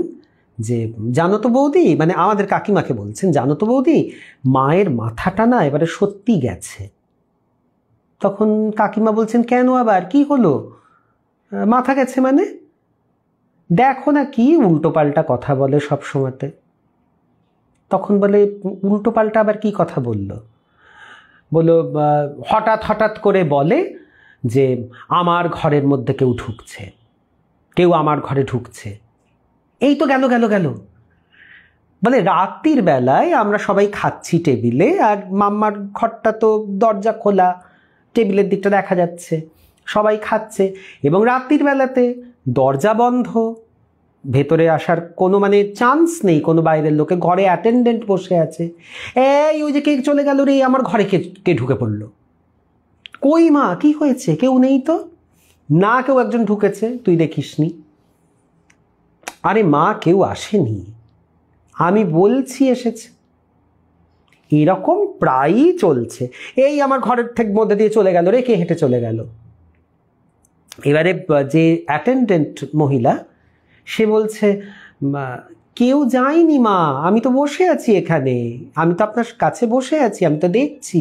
যে, জানো তো বৌদি, মানে আমাদের কাকিমাকে বলছেন, জানো তো বৌদি, মায়ের মাথাটা না এবারে সত্যি গেছে। তখন কাকিমা বলছেন, কেন আবার, কি হলো, মাথা গেছে মানে? দেখো না কি উল্টো পাল্টা কথা বলে সব সময়তে। তখন বলে, উল্টো পাল্টা আবার কি কথা বললো? বলো, হঠাৎ হঠাৎ করে বলে যে আমার ঘরের মধ্যে কেউ ঢুকছে, কেউ আমার ঘরে ঢুকছে। এই তো গেল গেল গেল, মানে রাত্রির বেলায় আমরা সবাই খাচ্ছি টেবিলে, আর মাম্মার ঘরটা তো দরজা খোলা, টেবিলের দিকটা দেখা যাচ্ছে, সবাই খাচ্ছে, এবং রাত্রির বেলাতে দরজা বন্ধ, ভেতরে আসার কোনো মানে চান্স নেই কোনো বাইরের লোকে। ঘরে অ্যাটেন্ডেন্ট বসে আছে, এই ওই যে কে চলে গেল রে, আমার ঘরে কে ঢুকে পড়লো? কই মা, কি হয়েছে? কেউ নেই তো। না, কেউ একজন ঢুকেছে, তুই দেখিসনি। আরে মা, কেউ আসেনি, আমি বলছি এসেছে। এরকম প্রায়ই চলছে। এই আমার ঘরের থেকে মধ্যে দিয়ে চলে গেল রে, কে হেঁটে চলে গেল? এবারে যে অ্যাটেন্ডেন্ট মহিলা, সে বলছে, কেউ যায়নি মা, আমি তো বসে আছি এখানে, আমি তো আপনার কাছে বসে আছি, আমি তো দেখছি।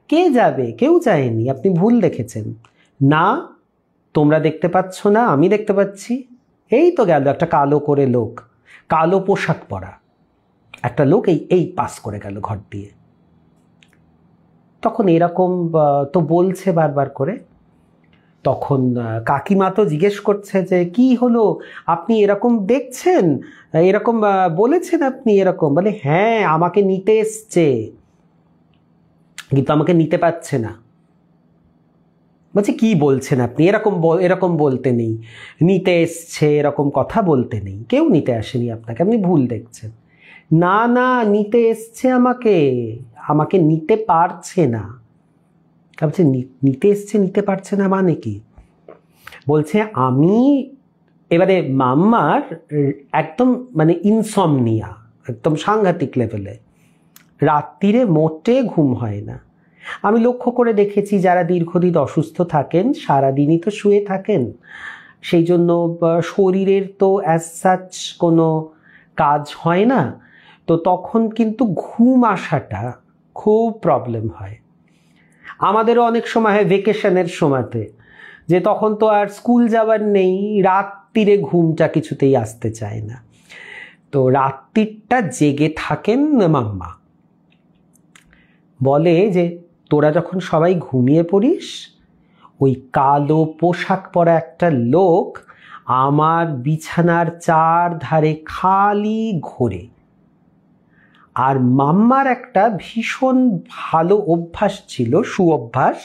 কে যাবে? কেউ যায়নি, আপনি ভুল দেখেছেন। না, তোমরা দেখতে পাচ্ছ না, আমি দেখতে পাচ্ছি। এই তো গেল একটা কালো করে লোক, কালো পোশাক পরা একটা লোক, এই পাস করে গেল ঘর দিয়ে। তখন এরকম তো বলছে বারবার করে। তখন কাকিমা তো জিজ্ঞেস করছে যে, কি হলো, আপনি এরকম দেখছেন, এরকম বলেছেন আপনি এরকম? বলে, হ্যাঁ, আমাকে নিতে এসছে, কিন্তু আমাকে নিতে পারছে না। বলছে, কি বলছেন আপনি, এরকম বলতে নেই, নিতে এসছে এরকম কথা বলতে নেই, কেউ নিতে আসেনি আপনাকে, আপনি ভুল দেখছেন। না না, নিতে এসছে আমাকে নিতে পারছে না। বলছে, নিতে এসছে নিতে পারছে না মানে কি? বলছে, আমি এবারে মাম্মার একদম মানে ইনসমনিয়া, একদম সাংঘাতিক লেভেলে, রাত্রিরে মোটে ঘুম হয় না। আমি লক্ষ্য করে দেখেছি, যারা দীর্ঘদিন অসুস্থ থাকেন সারাদিনই তো শুয়ে থাকেন, সেই জন্য শরীরের তো অ্যাজ সাচ কোনো কাজ হয় না, তো তখন কিন্তু ঘুম আসাটা খুব প্রবলেম হয়। আমাদেরও অনেক সময় হয় ভেকেশনের সময়তে, যে তখন তো আর স্কুল যাওয়ার নেই, রাত্রিরে ঘুমটা কিছুতেই আসতে চায় না, তো রাত্রিটা জেগে থাকেন মাম্মা। বলে যে, তোরা যখন সবাই ঘুমিয়ে পড়িস, ওই কালো পোশাক পরা একটা লোক আমার বিছানার চারধারে খালি ঘোরে। আর মাম্মার একটা ভীষণ ভালো অভ্যাস ছিল, সুঅভ্যাস,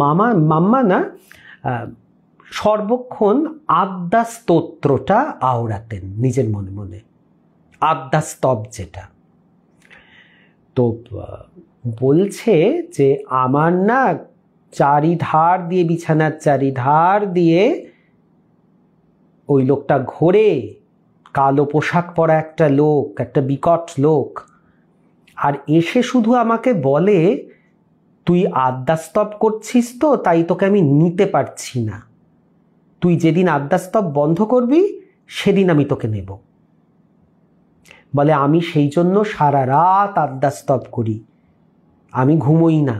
মাম্মা না সর্বক্ষণ আদ্যা স্তোত্রটা আওড়াতেন নিজের মনে মনে, আদ্যা স্তব যেটা। তো বলছে যে, আমার না চারিধার দিয়ে, বিছানার চারিধার দিয়ে ওই লোকটা ঘোরে, কালো পোশাক পরা একটা লোক, একটা বিকট লোক, আর এসে শুধু আমাকে বলে, তুই আদ্যাস্তব করছিস তো, তাই তোকে আমি নিতে পারছি না, তুই যেদিন আদ্যাস্তব বন্ধ করবি সেদিন আমি তোকে নেব। বলে আমি সেই জন্য সারা রাত আদ্যাস্তব করি, আমি ঘুমোই না,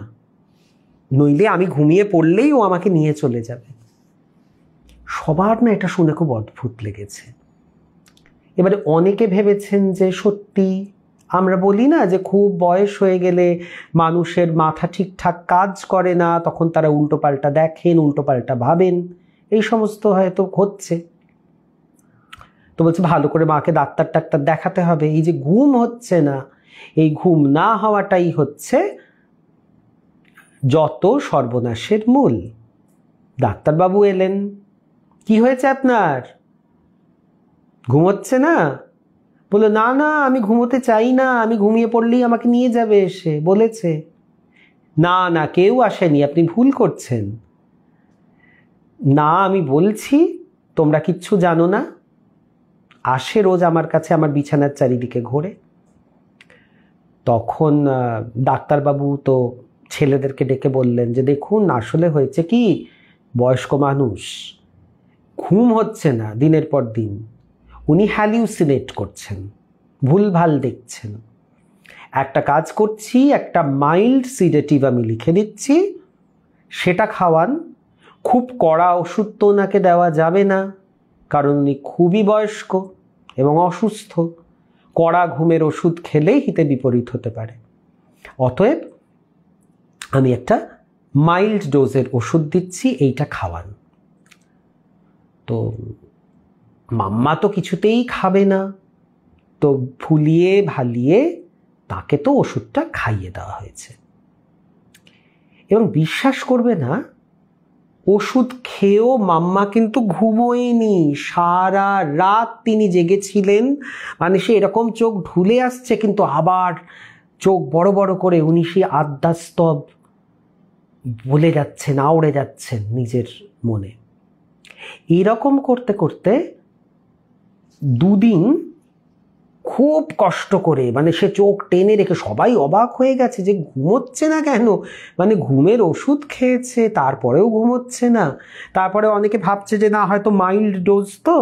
নইলে আমি ঘুমিয়ে পড়লেই ও আমাকে নিয়ে চলে যাবে। সবার না এটা শুনে খুব অদ্ভুত লেগেছে। এবারে অনেকে ভেবেছেন যে সত্যি, আমরা বলি না যে খুব বয়স হয়ে গেলে মানুষের মাথা ঠিকঠাক কাজ করে না, তখন তারা উল্টোপাল্টা দেখেন, উল্টোপাল্টা ভাবেন, এই সমস্ত হয়তো হচ্ছে। তো বলছে ভালো করে মাকে ডাক্তার টাক্তার দেখাতে হবে, এই যে ঘুম হচ্ছে না, এই ঘুম না হওয়াটাই হচ্ছে যত সর্বনাশের মূল। ডাক্তারবাবু এলেন, কি হয়েছে আপনার, ঘুমোচ্ছে না? বললো না না, আমি ঘুমোতে চাই না, আমি ঘুমিয়ে পড়লেই আমাকে নিয়ে যাবে এসে, বলেছে। না না, কেউ আসেনি, আপনি ভুল করছেন। না, আমি বলছি তোমরা কিচ্ছু জানো না, আসে রোজ আমার কাছে, আমার বিছানার চারিদিকে ঘোরে। তখন ডাক্তারবাবু তো ছেলেদেরকে ডেকে বললেন যে দেখুন, আসলে হয়েছে কি, বয়স্ক মানুষ, ঘুম হচ্ছে না দিনের পর দিন, উনি হ্যালিউসিনেট করছেন, ভুলভাল দেখছেন। একটা কাজ করছি, একটা মাইল্ড সিডেটিভ আমি লিখে দিচ্ছি, সেটা খাওয়ান। খুব কড়া ওষুধ তো ওনাকে দেওয়া যাবে না, কারণ উনি খুবই বয়স্ক এবং অসুস্থ, কড়া ঘুমের ওষুধ খেলেই হিতে বিপরীত হতে পারে। অতএব আমি একটা মাইল্ড ডোজের ওষুধ দিচ্ছি, এইটা খাওয়ান। তো মাম্মা তো কিছুতেই খাবে না, তো ভুলিয়ে ভালিয়ে তাকে তো ওষুধটা খাইয়ে দেওয়া হয়েছে। এবং বিশ্বাস করবে না, ওষুধ খেয়েও মাম্মা কিন্তু ঘুমোয়নি, সারা রাত তিনি জেগেছিলেন। মানে সে এরকম চোখ ঢুলে আসছে, কিন্তু আবার চোখ বড় বড় করে উনি সেই আদ্যাস্তব বলে যাচ্ছেন, আওড়ে যাচ্ছেন নিজের মনে। এরকম করতে করতে দুদিন খুব কষ্ট করে, মানে সে চোখ টেনে রেখে, সবাই অবাক হয়ে গেছে যে ঘুমোচ্ছে না কেন, মানে ঘুমের ওষুধ খেয়েছে তারপরেও ঘুমোচ্ছে না। তারপরে অনেকে ভাবছে যে না, হয়তো মাইল্ড ডোজ তো,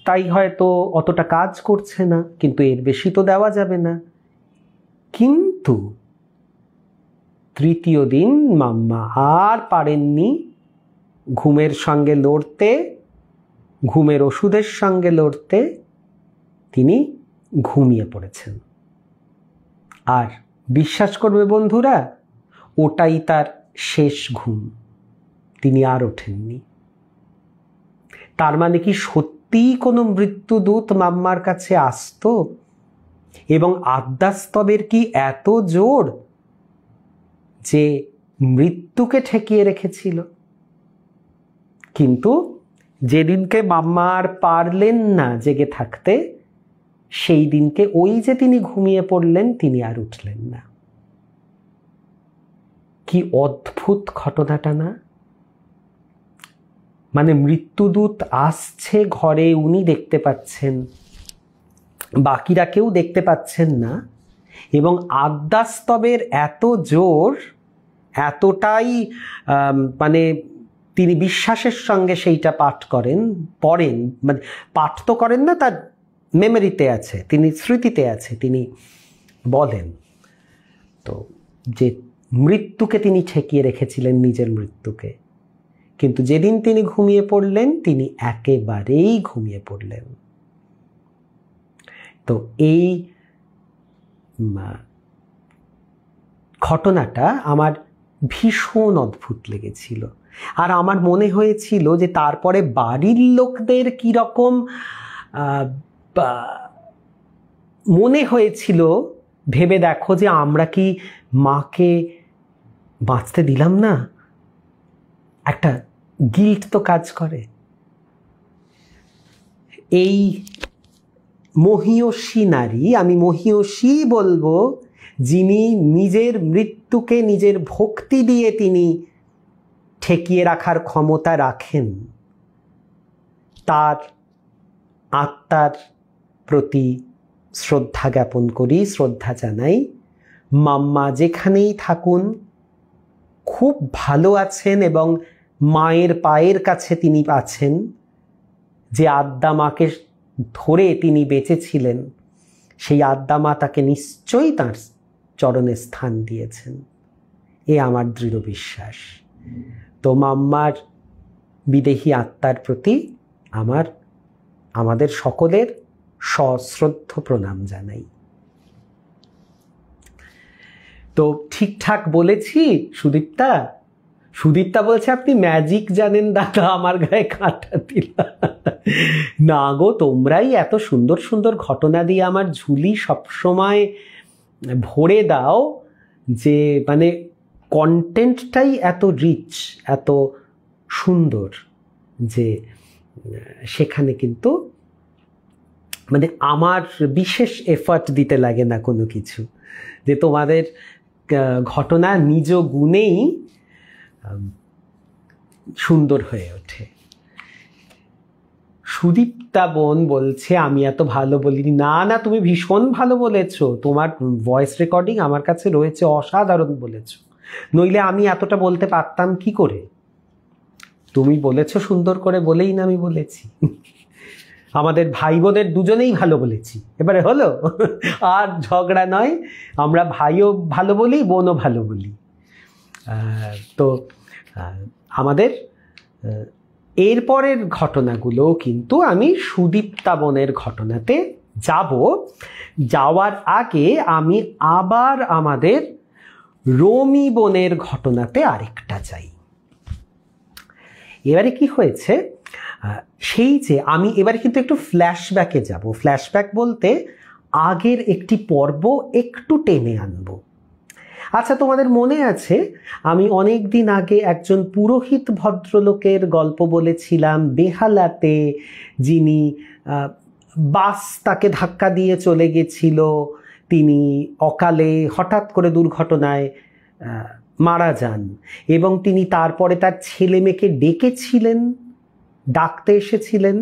তাই হয়তো অতটা কাজ করছে না, কিন্তু এর বেশি তো দেওয়া যাবে না। কিন্তু তৃতীয় দিন মাম্মা আর পারেননি ঘুমের সঙ্গে লড়তে, ঘুমের ওষুধের সঙ্গে লড়তে, তিনি ঘুমিয়ে পড়েছেন। আর বিশ্বাস করবে বন্ধুরা, ওটাই তার শেষ ঘুম, তিনি আর ওঠেননি। তার মানে কি সত্যিই কোনো মৃত্যুদূত মাম্মার কাছে আসতো? এবং আদ্যাস্তবের কি এত জোর যে মৃত্যুকে ঠেকিয়ে রেখেছিল? কিন্তু যেদিনকে মাম্মা আর পারলেন না জেগে থাকতে, সেই দিনকে ওই যে তিনি ঘুমিয়ে পড়লেন, তিনি আর উঠলেন না। কি অদ্ভুত ঘটনাটা না? মানে মৃত্যুদূত আসছে ঘরে, উনি দেখতে পাচ্ছেন, বাকিরা কেউ দেখতে পাচ্ছেন না। এবং আদ্যাস্তবের এত জোর, এতটাই মানে তিনি বিশ্বাসের সঙ্গে সেইটা পাঠ পড়েন, মানে পাঠ তো করেন না, তার মেমোরিতে আছে, তিনি স্মৃতিতে আছে, তিনি বলেন তো যে মৃত্যুকে তিনি ঠেকিয়ে রেখেছিলেন, নিজের মৃত্যুকে। কিন্তু যেদিন তিনি ঘুমিয়ে পড়লেন, তিনি একেবারেই ঘুমিয়ে পড়লেন। তো এই ঘটনাটা আমার ভীষণ অদ্ভুত লেগেছিল। আর আমার মনে হয়েছিল যে তারপরে বাড়ির লোকদের কীরকম মনে হয়েছিল ভেবে দেখো, যে আমরা কি মাকে বাঁচতে দিলাম না, একটা গিল্ট তো কাজ করে। এই মহীয়সী নারী, আমি মহীয়সী বলবো, যিনি নিজের মৃত্যুকে নিজের ভক্তি দিয়ে তিনি ঠেকিয়ে রাখার ক্ষমতা রাখেন, তার আত্মার প্রতি শ্রদ্ধা জ্ঞাপন করি, শ্রদ্ধা জানাই। মাম্মা যেখানেই থাকুন খুব ভালো আছেন এবং মায়ের পায়ের কাছে তিনি আছেন। যে আদ্যা মাকে ধরে তিনি বেঁচেছিলেন, সেই আদ্যা মা তাকে নিশ্চয়ই তাঁর চরণে স্থান দিয়েছেন, এ আমার দৃঢ় বিশ্বাস। তো মাম্মার বিদেহী আত্মার প্রতি আমাদের সকলের সশ্রদ্ধ প্রণাম জানাই। তো ঠিকঠাক বলেছি সুদীপ্তা? সুদীপ্তা বলছে আপনি ম্যাজিক জানেন দাদা, আমার গায়ে কাঁটা দিলা। না গো, তোমরাই এত সুন্দর সুন্দর ঘটনা দিয়ে আমার ঝুলি সবসময় ভরে দাও, যে মানে কন্টেন্টটাই এত রিচ, এত সুন্দর, যে সেখানে কিন্তু মানে আমার বিশেষ এফর্ট দিতে লাগে না কোনো কিছু, যে তোমাদের ঘটনা নিজ গুণেই সুন্দর হয়ে ওঠে। সুদীপ্তা বোন বলছে আমি এত ভালো বলিনি। না না, তুমি ভীষণ ভালো বলেছো, তোমার ভয়েস রেকর্ডিং আমার কাছে রয়েছে, অসাধারণ বলেছো, নইলে আমি এতটা বলতে পারতাম কি করে? তুমি বলেছো সুন্দর করে বলেই না আমি বলেছি। আমাদের ভাই বোনের দুজনেই ভালো বলেছি, এবারে হলো, আর ঝগড়া নয়, আমরা ভাইও ভালো বলি, বোনও ভালো বলি। তো আমাদের এরপরের ঘটনাগুলো কিন্তু আমি সুদীপ্তা বোনের ঘটনাতে যাব। যাওয়ার আগে আমি আবার আমাদের রমি বোনের ঘটনাতে আরেকটা যাই। এবারে কি হয়েছে, সেই যে আমি এবারে কিন্তু একটু ফ্ল্যাশব্যাকে যাব। ফ্ল্যাশব্যাক বলতে আগের একটি পর্ব একটু টেনে আনবো। আচ্ছা, তোমাদের মনে আছে আমি অনেক দিন আগে একজন পুরোহিত ভদ্রলোকের গল্প বলেছিলাম, বেহালাতে, যিনি বাস তাকে ধাক্কা দিয়ে চলে গেছিল, তিনি অকালে হঠাৎ করে দুর্ঘটনায় মারা যান, এবং তিনি তারপরে তার ছেলে মেয়েকে ডেকেছিলেন, ডাকতে এসেছিলেন।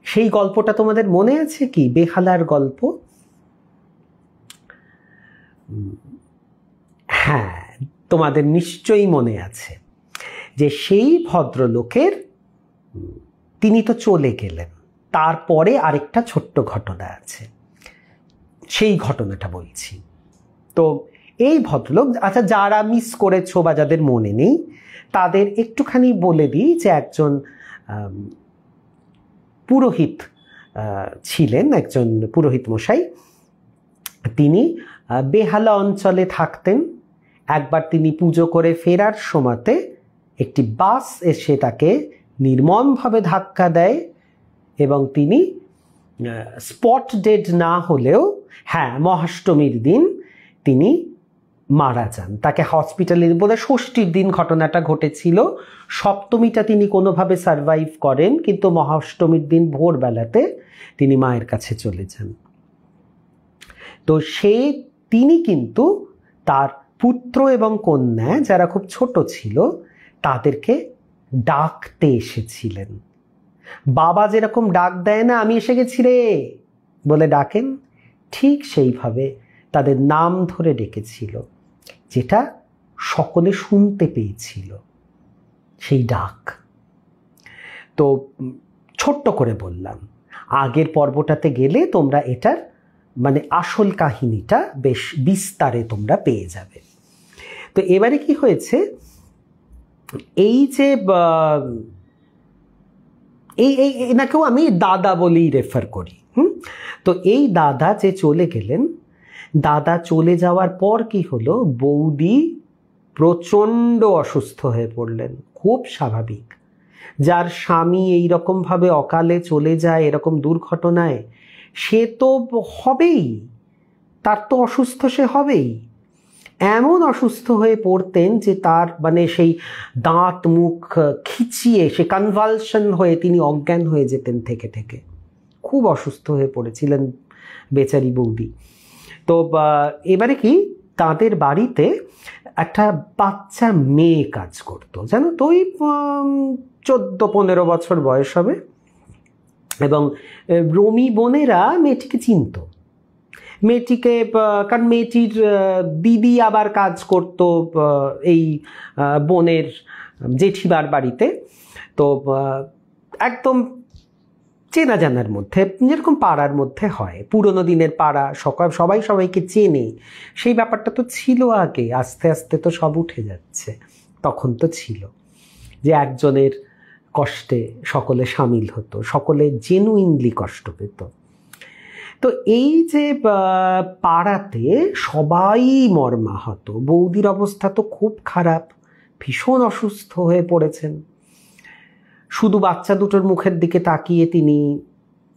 সেই গল্পটা তোমাদের মনে আছে কি? বেহালার গল্প। হ্যাঁ, তোমাদের নিশ্চয়ই মনে আছে যে সেই ভদ্রলোকের তিনি তো চলে গেলেন, তারপরে আরেকটা ছোট্ট ঘটনা আছে, সেই ঘটনাটা বলছি। তো এই ভদ্রলোক, আচ্ছা যারা মিস করেছো বা যাদের মনে নেই তাদের একটুখানি বলে দিই যে একজন পুরোহিত ছিলেন, একজন পুরোহিত মশাই। তিনি বেহালা অঞ্চলে থাকতেন। একবার তিনি পুজো করে ফেরার সময়তে একটি বাস এসে তাকে নির্মমভাবে ধাক্কা দেয় এবং তিনি স্পট ডেড না হলেও, হ্যাঁ, মহাষ্টমীর দিন তিনি মারা যান। তাকে হসপিটালে, বোধহয় ষষ্ঠীর দিন ঘটনাটা ঘটেছিল, সপ্তমীটা তিনি কোনোভাবে সারভাইভ করেন, কিন্তু মহাষ্টমীর দিন ভোরবেলাতে তিনি মায়ের কাছে চলে যান। তো তিনি কিন্তু তার পুত্র এবং কন্যা যারা খুব ছোট ছিল তাদেরকে ডাকতে এসেছিলেন। বাবা যেরকম ডাক দেয় না, আমি এসে গেছি রে বলে ডাকেন, ঠিক সেইভাবে তাদের নাম ধরে ডেকেছিল, যেটা সকলে শুনতে পেয়েছিল সেই ডাক। তো ছোট্ট করে বললাম, আগের পর্বটাতে গেলে তোমরা এটার মানে আসল কাহিনীটা বেশ বিস্তারে তোমরা পেয়ে যাবে। তো এবারে কি হয়েছে, এই যে এনাকেও আমি দাদা বলেই রেফার করি। তো এই দাদা যে চলে গেলেন, দাদা চলে যাওয়ার পর কি হলো, বৌদি প্রচণ্ড অসুস্থ হয়ে পড়লেন। খুব স্বাভাবিক, যার স্বামী এইরকমভাবে অকালে চলে যায় এরকম দুর্ঘটনায়, সে তো হবেই, তার তো অসুস্থ সে হবেই। এমন অসুস্থ হয়ে পড়তেন যে তার মানে সেই দাঁত মুখ খিচিয়ে সে কনভালশন হয়ে তিনি অজ্ঞান হয়ে যেতেন থেকে থেকে। খুব অসুস্থ হয়ে পড়েছিলেন বেচারি বৌদি। তো এবারে কি, তাদের বাড়িতে একটা বাচ্চা মেয়ে কাজ করতো, জানো তো, ওই 14-15 বছর বয়স হবে। এবং রমি বোনেরা মেয়েটিকে চিনত, মেয়েটিকে, কারণ মেয়েটির দিদি আবার কাজ করত এই বোনের জেঠিমার বাড়িতে। তো একদম চেনা জানার মধ্যে, যেরকম পাড়ার মধ্যে হয়, পুরনো দিনের পাড়া, সবাই সবাইকে চেনে, সেই ব্যাপারটা তো ছিল আগে। আস্তে আস্তে তো সব উঠে যাচ্ছে, তখন তো ছিল যে একজনের কষ্টে সকলে সামিল হতো, সকলে জেনুইনলি কষ্ট পেত। তো এই যে পাড়াতে সবাই মর্মাহত, বৌদির অবস্থা তো খুব খারাপ, ভীষণ অসুস্থ হয়ে পড়েছেন। শুধু বাচ্চা দুটোর মুখের দিকে তাকিয়ে তিনি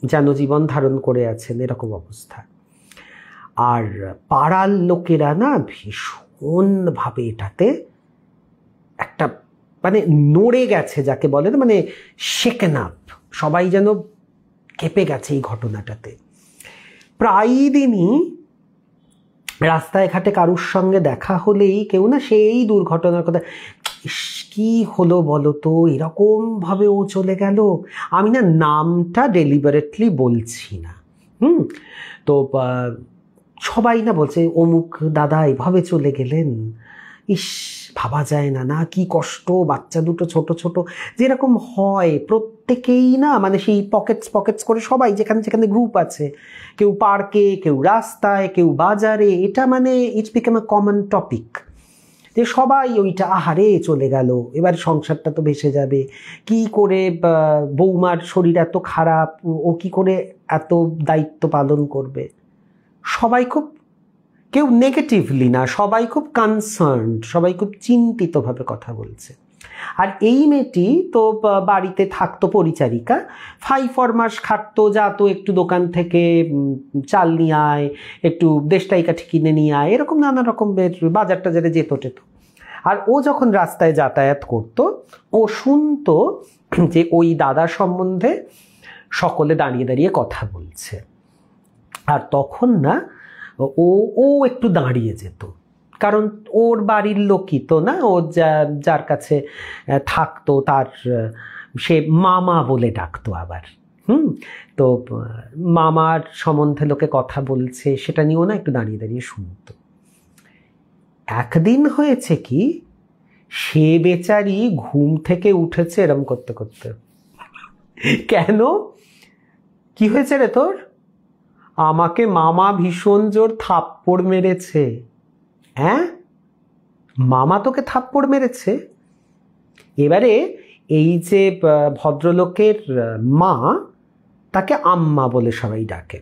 যেন জীবন ধারণ করে আছেন, এরকম অবস্থা। আর পাড়ার লোকেরা না ভীষণভাবে এটাতে একটা মানে নড়ে গেছে, যাকে বলে, মানে শেকেন আপ, সবাই যেন কেঁপে গেছে এই ঘটনাটাতে। প্রায় দিনই রাস্তায় ঘাটে কারুর সঙ্গে দেখা হলেই কেউ না সেই দুর্ঘটনার কথা, কি হলো বলো তো, এরকমভাবে ও চলে গেল। আমি না নামটা ডেলিবারেটলি বলছি না, তো সবাই না বলছে অমুক দাদা এভাবে চলে গেলেন, ইস ভাবা যায় না, না কি কষ্ট, বাচ্চা দুটো ছোট ছোট, যেরকম হয় প্রত্যেকেই না, মানে সেই পকেটস করে সবাই যেখানে যেখানে গ্রুপ আছে, কেউ পার্কে, কেউ রাস্তায়, কেউ বাজারে, এটা মানে it's become a common topic, যে সবাই ওইটা আহারে চলে গেল, এবার সংসারটা তো ভেসে যাবে, কি করে বৌমার শরীর এত খারাপ, ও কি করে এত দায়িত্ব পালন করবে। সবাই খুব, কেউ নেগেটিভলি না, সবাই খুব কনসার্নড, সবাই খুব চিন্তিতভাবে কথা বলছে। আর এই মেয়েটি তো বাড়িতে থাকতো পরিচারিকা, 5-4 মাস খাটতো, যাতো একটু দোকান থেকে চাল নিয়ে আয়, একটু দেশটাই কাঠি কিনে নিয়ে আয়, এরকম নানা রকমের বাজার টাজারে যেত টেত। আর ও যখন রাস্তায় যাতায়াত করত, ও শুনতো যে ওই দাদার সম্বন্ধে সকলে দাঁড়িয়ে দাঁড়িয়ে কথা বলছে। আর তখন না ও একটু দাঁড়িয়ে যেত, কারণ ওর বাড়ির লোকই তো না, ও যার কাছে থাকতো তার সে মামা বলে ডাকতো আবার। তো মামার সম্বন্ধে লোকে কথা বলছে, সেটা নিয়েও না একটু দাঁড়িয়ে দাঁড়িয়ে শুনতো। একদিন হয়েছে কি, সে বেচারি ঘুম থেকে উঠেছে এরম করতে করতে, কেন, কি হয়েছে রে তোর, আমাকে মামা ভীষণ জোর থাপ্পড় মেরেছে। হ্যাঁ, মামা তোকে থাপ্পড় মেরেছে? এবারে এই যে ভদ্রলোকের মা, তাকে আম্মা বলে সবাই ডাকে।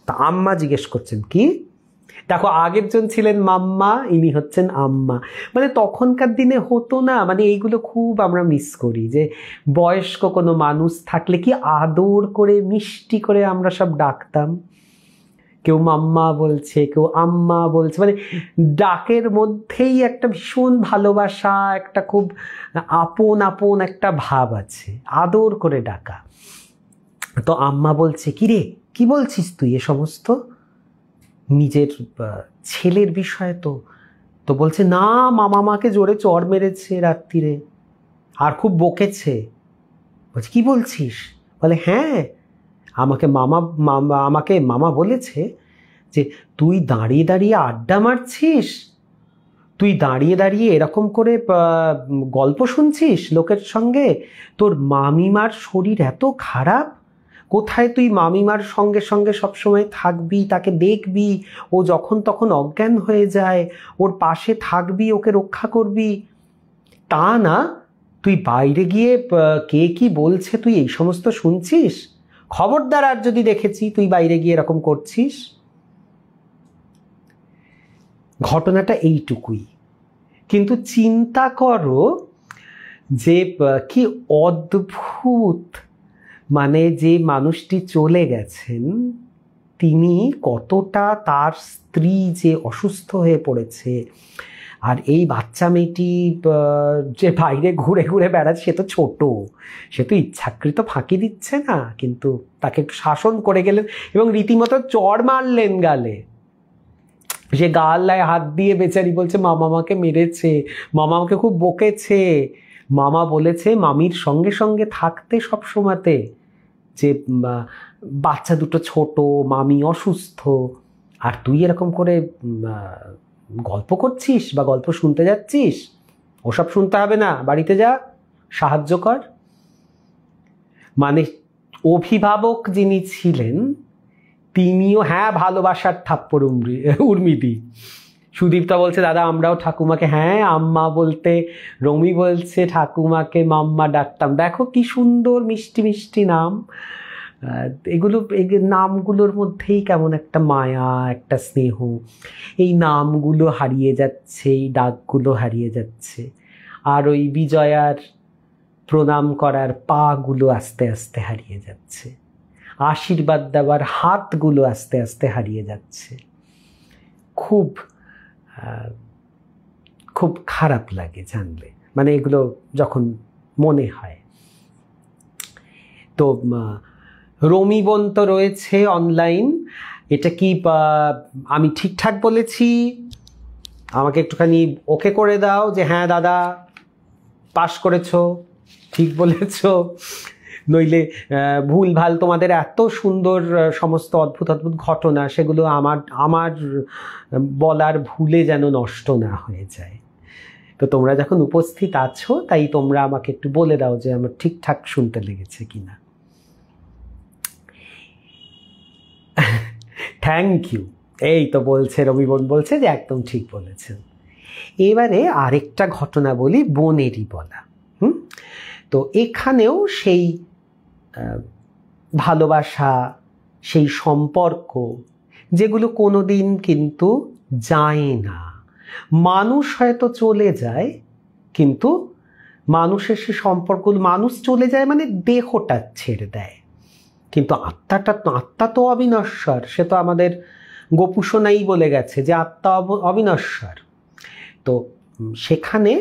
তা আম্মা জিজ্ঞেস করছেন কি, দেখো আগের জন ছিলেন মাম্মা, ইনি হচ্ছেন আম্মা। মানে তখনকার দিনে হতো না, মানে এইগুলো খুব আমরা মিস করি, যে বয়স্ক কোনো মানুষ থাকলে কি আদর করে মিষ্টি করে আমরা সব ডাকতাম। কেউ মাম্মা বলছে, কেউ আম্মা বলছে, মানে ডাকের মধ্যেই একটা ভীষণ ভালোবাসা, একটা খুব আপন আপন একটা ভাব আছে, আদর করে ডাকা। তো আম্মা বলছে, কি রে কি বলছিস তুই এ সমস্ত, নিজের ছেলের বিষয়ে তো বলছে, না মামা আমাকে জোরে চড় মেরেছে রাত্রিরে, আর খুব বকেছে। বলছে কি বলছিস? বলে হ্যাঁ, আমাকে মামা বলেছে যে তুই দাঁড়িয়ে দাঁড়িয়ে আড্ডা মারছিস, তুই দাঁড়িয়ে দাঁড়িয়ে এরকম করে গল্প শুনছিস লোকের সঙ্গে, তোর মামিমার শরীর এত খারাপ, কোথায় তুই মামিমার সঙ্গে সঙ্গে সবসময় থাকবি, তাকে দেখবি, ও যখন তখন অজ্ঞান হয়ে যায়, ওর পাশে থাকবি, ওকে রক্ষা করবি, তা না তুই বাইরে গিয়ে কে কি বলছে তুই এই সমস্ত শুনছিস, খবরদার আর যদি দেখেছি তুই বাইরে গিয়ে এরকম করছিস। ঘটনাটা এইটুকুই, কিন্তু চিন্তা করো যে কি অদ্ভুত, মানে যে মানুষটি চলে গেছেন তিনি কতটা, তার স্ত্রী যে অসুস্থ হয়ে পড়েছে, আর এই বাচ্চা মেয়েটি যে বাইরে ঘুরে ঘুরে বেড়াচ্ছে, সে তো ছোট, সে তো ইচ্ছাকৃত ফাঁকি দিচ্ছে না, কিন্তু তাকে একটু শাসন করে গেলেন এবং রীতিমতো চড় মারলেন গালে। সে গালায় হাত দিয়ে বেচারি বলছে মামা আমাকে মেরেছে, মামা আমাকে খুব বকেছে, মামা বলেছে মামির সঙ্গে সঙ্গে থাকতে সব সময়তে। যে বাচ্চা দুটো ছোট, মামি অসুস্থ, আর তুই এরকম করে গল্প করছিস বা গল্প শুনতে যাচ্ছিস, ওসব শুনতে হবে না, বাড়িতে যা, সাহায্য কর। মানে অভিভাবক যিনি ছিলেন তিনিও, হ্যাঁ ভালোবাসার থাপ্পড় উর্মিদি। সুদীপ্তা বলছে দাদা আমরাও ঠাকুমাকে, হ্যাঁ আম্মা বলতে, রমি বলছে ঠাকুমাকে মাম্মা ডাকতাম। দেখো কি সুন্দর মিষ্টি মিষ্টি নাম। এগুলো, এই নামগুলোর মধ্যেই কেমন একটা মায়া, একটা স্নেহ। এই নামগুলো হারিয়ে যাচ্ছে, এই ডাকগুলো হারিয়ে যাচ্ছে। আর ওই বিজয়ার প্রণাম করার পাগুলো আস্তে আস্তে হারিয়ে যাচ্ছে, আশীর্বাদ দেওয়ার হাতগুলো আস্তে আস্তে হারিয়ে যাচ্ছে। খুব খুব খারাপ লাগে জানলে, মানে এগুলো যখন মনে হয়। তো রমি বোন তো রয়েছে অনলাইন। এটা কি আমি ঠিকঠাক বলেছি? আমাকে একটুখানি ওকে করে দাও যে হ্যাঁ দাদা পাশ করেছো, ঠিক বলেছো। নইলে ভুল ভাল, তোমাদের এত সুন্দর সমস্ত অদ্ভুত অদ্ভুত ঘটনা, সেগুলো আমার বলার ভুলে যেন নষ্ট না হয়ে যায়। তো তোমরা যখন উপস্থিত আছো, তাই তোমরা আমাকে একটু বলে দাও যে আমার ঠিকঠাক শুনতে লেগেছে কিনা। Thank you. এই তো বলছে রবি বোন, বলছে যে একদম ঠিক বলেছেন। এবারে আরেকটা ঘটনা বলি, বোনেরই বলা। তো এখানেও সেই ভালোবাসা, সেই সম্পর্ক, যেগুলো কোনোদিন কিন্তু যায় না। মানুষ হয়তো চলে যায়, কিন্তু মানুষের সে সম্পর্কগুলো, মানুষ চলে যায় মানে দেহটা ছেড়ে দেয়, কিন্তু আত্মা তো অবিনশ্বর। সে তো আমাদের গোপু সোনাই বলে গেছে যে আত্মা অবিনশ্বর। তো সেখানে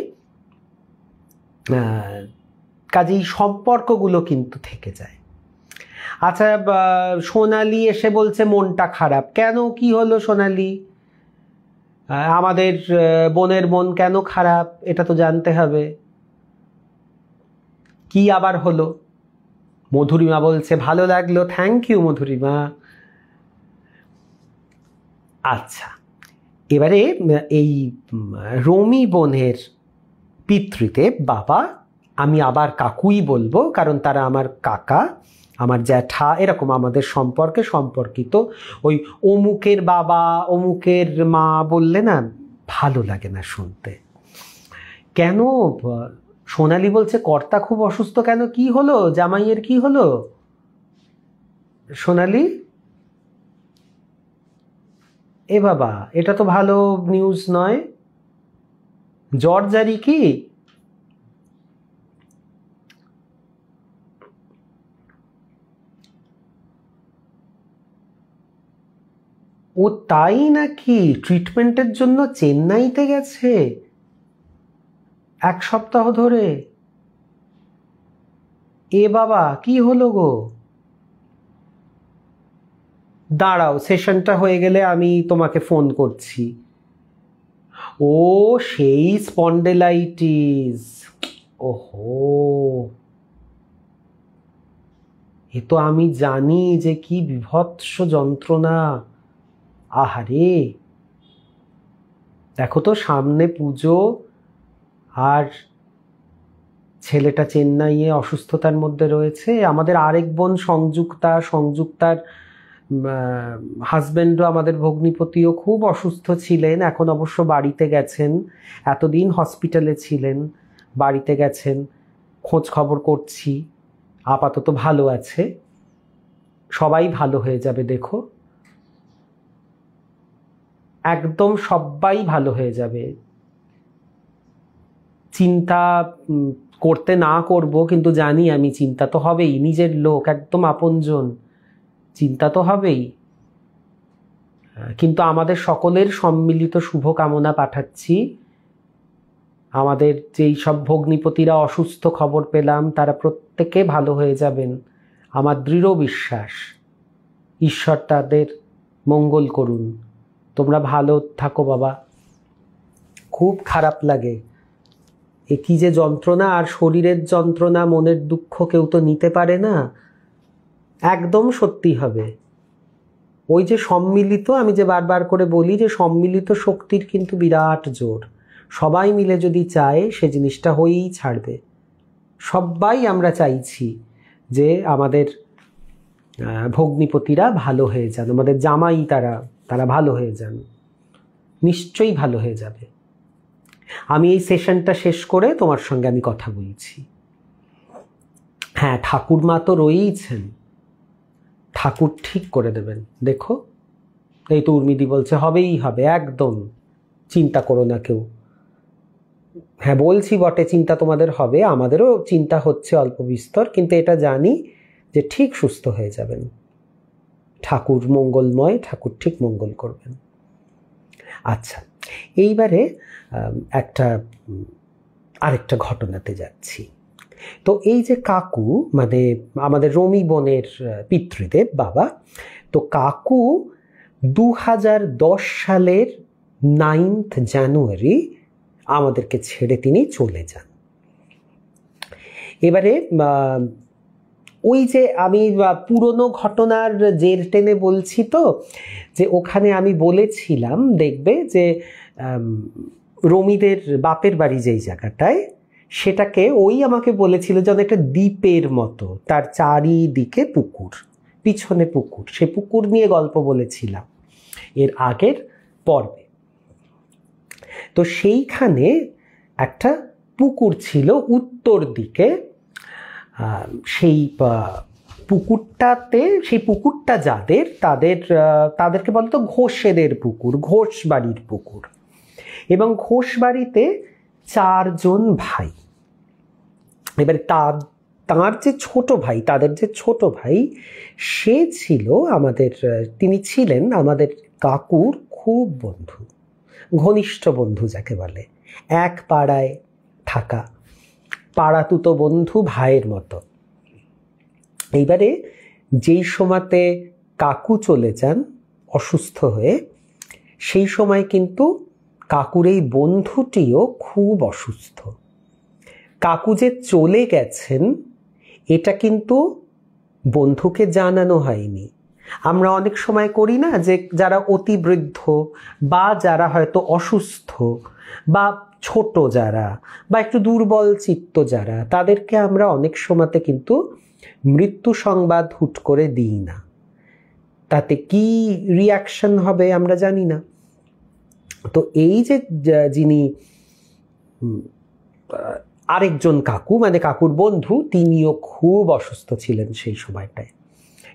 কাজেই সম্পর্কগুলো কিন্তু থেকে যায়। আচ্ছা, সোনালি এসে বলছে মনটা খারাপ কেন, কি হলো সোনালি? আমাদের বোনের মন কেন খারাপ, এটা তো জানতে হবে। কি আবার হলো? মধুরিমা বলছে ভালো লাগলো, থ্যাংক ইউ মধুরিমা। আচ্ছা, এবারে এই রমি বোনের পিতৃতে বাবা, আমি আবার কাকুই বলবো কারণ তারা আমার কাকা, আমার জ্যাঠা, এরকম আমাদের সম্পর্কে সম্পর্কিত। ওই অমুকের বাবা অমুকের মা বললে না ভালো লাগে না শুনতে। কেন? সোনালি বলছে কর্তা খুব অসুস্থ কেন, কি হলো, জামাইয়ের কি হলো? সোনালি, এ বাবা এটা তো ভালো নিউজ নয়। জ্বর জারি কি? ও তাই নাকি? ট্রিটমেন্টের জন্য চেন্নাইতে গেছে 1 সপ্তাহ ধরে? এ বাবা কি হলো গো? দাঁড়াও, সেশনটা হয়ে গেলে আমি তোমাকে ফোন করছি। ও সেই স্পন্ডেলাইটিস, ওহো, এ তো আমি জানি যে কি বিভৎস যন্ত্রণা। আহারে, দেখো তো সামনে পুজো, আর ছেলেটা চেন্নাইয়ে অসুস্থতার মধ্যে রয়েছে। আমাদের আরেক বোন সংযুক্তার হাজব্যান্ডও, আমাদের ভগ্নিপতিও খুব অসুস্থ ছিলেন, এখন অবশ্য বাড়িতে গেছেন। এতদিন হসপিটালে ছিলেন, বাড়িতে গেছেন, খোঁজ খবর করছি, আপাতত ভালো আছে। সবাই ভালো হয়ে যাবে, দেখো একদম সবাই ভালো হয়ে যাবে। চিন্তা করতে না করব, কিন্তু জানি আমি চিন্তা তো হবেই, নিজের লোক, একদম আপনজন, চিন্তা তো হবেই। কিন্তু আমাদের সকলের সম্মিলিত শুভকামনা পাঠাচ্ছি। আমাদের যেই সব ভগ্নিপতিরা অসুস্থ খবর পেলাম, তারা প্রত্যেকে ভালো হয়ে যাবেন, আমার দৃঢ় বিশ্বাস। ঈশ্বর তাদের মঙ্গল করুন। তোমরা ভালো থাকো বাবা। খুব খারাপ লাগে, এ কি যে যন্ত্রণা, আর শরীরের যন্ত্রণা, মনের দুঃখ কেউ তো নিতে পারে না। একদম সত্যি হবে। ওই যে সম্মিলিত, আমি যে বারবার করে বলি যে সম্মিলিত শক্তির কিন্তু বিরাট জোর। সবাই মিলে যদি চায় সে জিনিসটা হয়েই ছাড়বে। সবাই আমরা চাইছি যে আমাদের ভগ্নিপতিরা ভালো হয়ে যান, আমাদের জামাই তারা ভালো হয়ে যান, নিশ্চয়ই ভালো হয়ে যাবে। আমি এই সেশনটা শেষ করে তোমার সঙ্গে আমি কথা বলছি। হ্যাঁ, ঠাকুরমা তো রয়েইছেন, ঠাকুর ঠিক করে দেবেন। দেখো, এই তো উর্মিদি বলছে হবেই হবে, একদম চিন্তা করো না কেউ। হ্যাঁ বলছি বটে, চিন্তা তোমাদের হবে, আমাদেরও চিন্তা হচ্ছে অল্প বিস্তর, কিন্তু এটা জানি যে ঠিক সুস্থ হয়ে যাবেন। ঠাকুর মঙ্গলময়, ঠাকুর ঠিক মঙ্গল করবেন। আচ্ছা, এইবারে আরেকটা ঘটনাতে যাচ্ছি। তো এই যে কাকু, মানে আমাদের রমি বোনের পিতৃদেব বাবা, তো কাকু 2010 সালের 9 জানুয়ারি আমাদেরকে ছেড়ে তিনি চলে যান। এবারে ওই যে আমি পুরনো ঘটনার জের টেনে বলছি, তো যে ওখানে আমি বলেছিলাম দেখবে যে রমিদের বাপের বাড়ি যেই জায়গাটায়, সেটাকে ওই আমাকে বলেছিল যেন একটা দ্বীপের মতো, তার চারিদিকে পুকুর, পিছনে পুকুর, সে পুকুর নিয়ে গল্প বলেছিলাম এর আগের পর্বে। তো সেইখানে একটা পুকুর ছিল উত্তর দিকে। সেই পুকুরটা যাদের, তাদেরকে বলতো ঘোষেদের পুকুর, ঘোষ বাড়ির পুকুর। এবং ঘোষ বাড়িতে 4 জন ভাই। এবারে তার যে ছোট ভাই, তাদের যে ছোট ভাই, সে ছিল তিনি ছিলেন আমাদের কাকুর খুব বন্ধু, ঘনিষ্ঠ বন্ধু যাকে বলে, এক পাড়ায় থাকা পাড়াতুতো বন্ধু, ভাইয়ের মতো। এইবারে যেই সময়তে কাকু চলে যান অসুস্থ হয়ে, সেই সময় কিন্তু কাকুর এই বন্ধুটিও খুব অসুস্থ। কাকু যে চলে গেছেন এটা কিন্তু বন্ধুকে জানানো হয়নি। আমরা অনেক সময় করি না, যে যারা অতি বৃদ্ধ বা যারা হয়তো অসুস্থ বা ছোট যারা বা একটু দুর্বল চিত্ত যারা, তাদেরকে আমরা অনেক সময়তে কিন্তু মৃত্যু সংবাদ হুট করে দিই না। তাতে কি রিয়াকশন হবে আমরা জানি না। তো এই যে যিনি আরেকজন কাকু, মানে কাকুর বন্ধু, তিনিও খুব অসুস্থ ছিলেন সেই সময়টায়।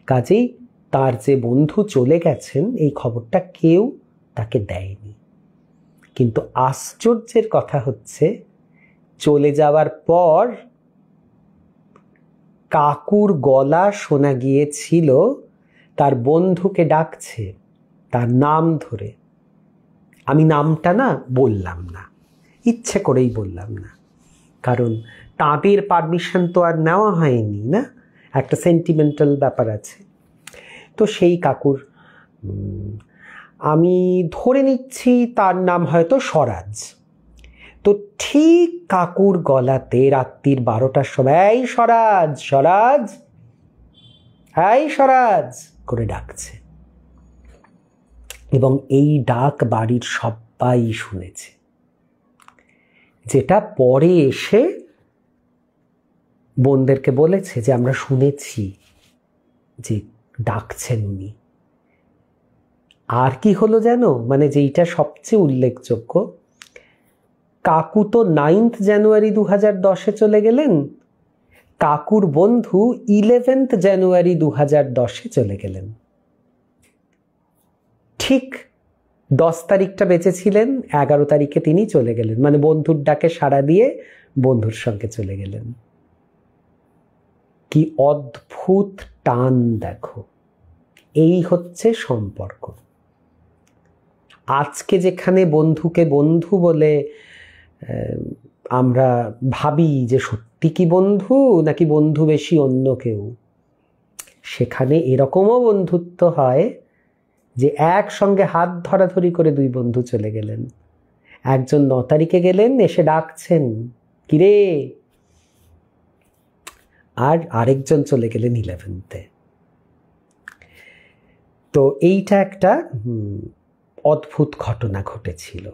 কাজেই তার যে বন্ধু চলে গেছেন এই খবরটা কেউ তাকে দেয়নি। কিন্তু আশ্চর্যের কথা হচ্ছে, চলে যাওয়ার পর কাকুর গলা শোনা গিয়েছিল তার বন্ধুকে ডাকছে তার নাম ধরে। আমি নামটা না বললাম না, ইচ্ছে করেই বললাম না, কারণ তাদের পারমিশন তো আর নেওয়া হয়নি না, একটা সেন্টিমেন্টাল ব্যাপার আছে। তো সেই কাকুর আমি ধরে নিচ্ছি তার নাম হয়তো স্বরাজ। তো ঠিক কাকুর গলাতে রাত্রির 12টার সময় এই স্বরাজ, স্বরাজ, এই স্বরাজ করে ডাকছে। এবং এই ডাক বাড়ির সবাই শুনেছে, যেটা পরে এসে বোনদেরকে বলেছে যে আমরা শুনেছি যে ডাকছেন উনি। আর কি হলো জানো, মানে যেইটা সবচেয়ে উল্লেখযোগ্য, কাকু তো 9 জানুয়ারি 2010 চলে গেলেন, কাকুর বন্ধু 11 জানুয়ারি 2010 চলে গেলেন। ঠিক 10 তারিখটা বেঁচে ছিলেন, 11 তারিখে তিনি চলে গেলেন, মানে বন্ধুর ডাকে সাড়া দিয়ে বন্ধুর সঙ্গে চলে গেলেন। কি অদ্ভুত টান দেখো, এই হচ্ছে সম্পর্ক। আজকে যেখানে বন্ধুকে বন্ধু বলে আমরা ভাবি যে সত্যি কি বন্ধু নাকি বন্ধু বেশি অন্য কেউ, সেখানে এরকমও বন্ধুত্ব হয় যে একসঙ্গে হাত ধরাধরি করে 2 বন্ধু চলে গেলেন। একজন 9 তারিখে গেলেন, এসে ডাকছেন কিরে, আর আরেকজন চলে গেলেন 11তে। তো এইটা একটা অদ্ভুত ঘটনা ঘটেছিল।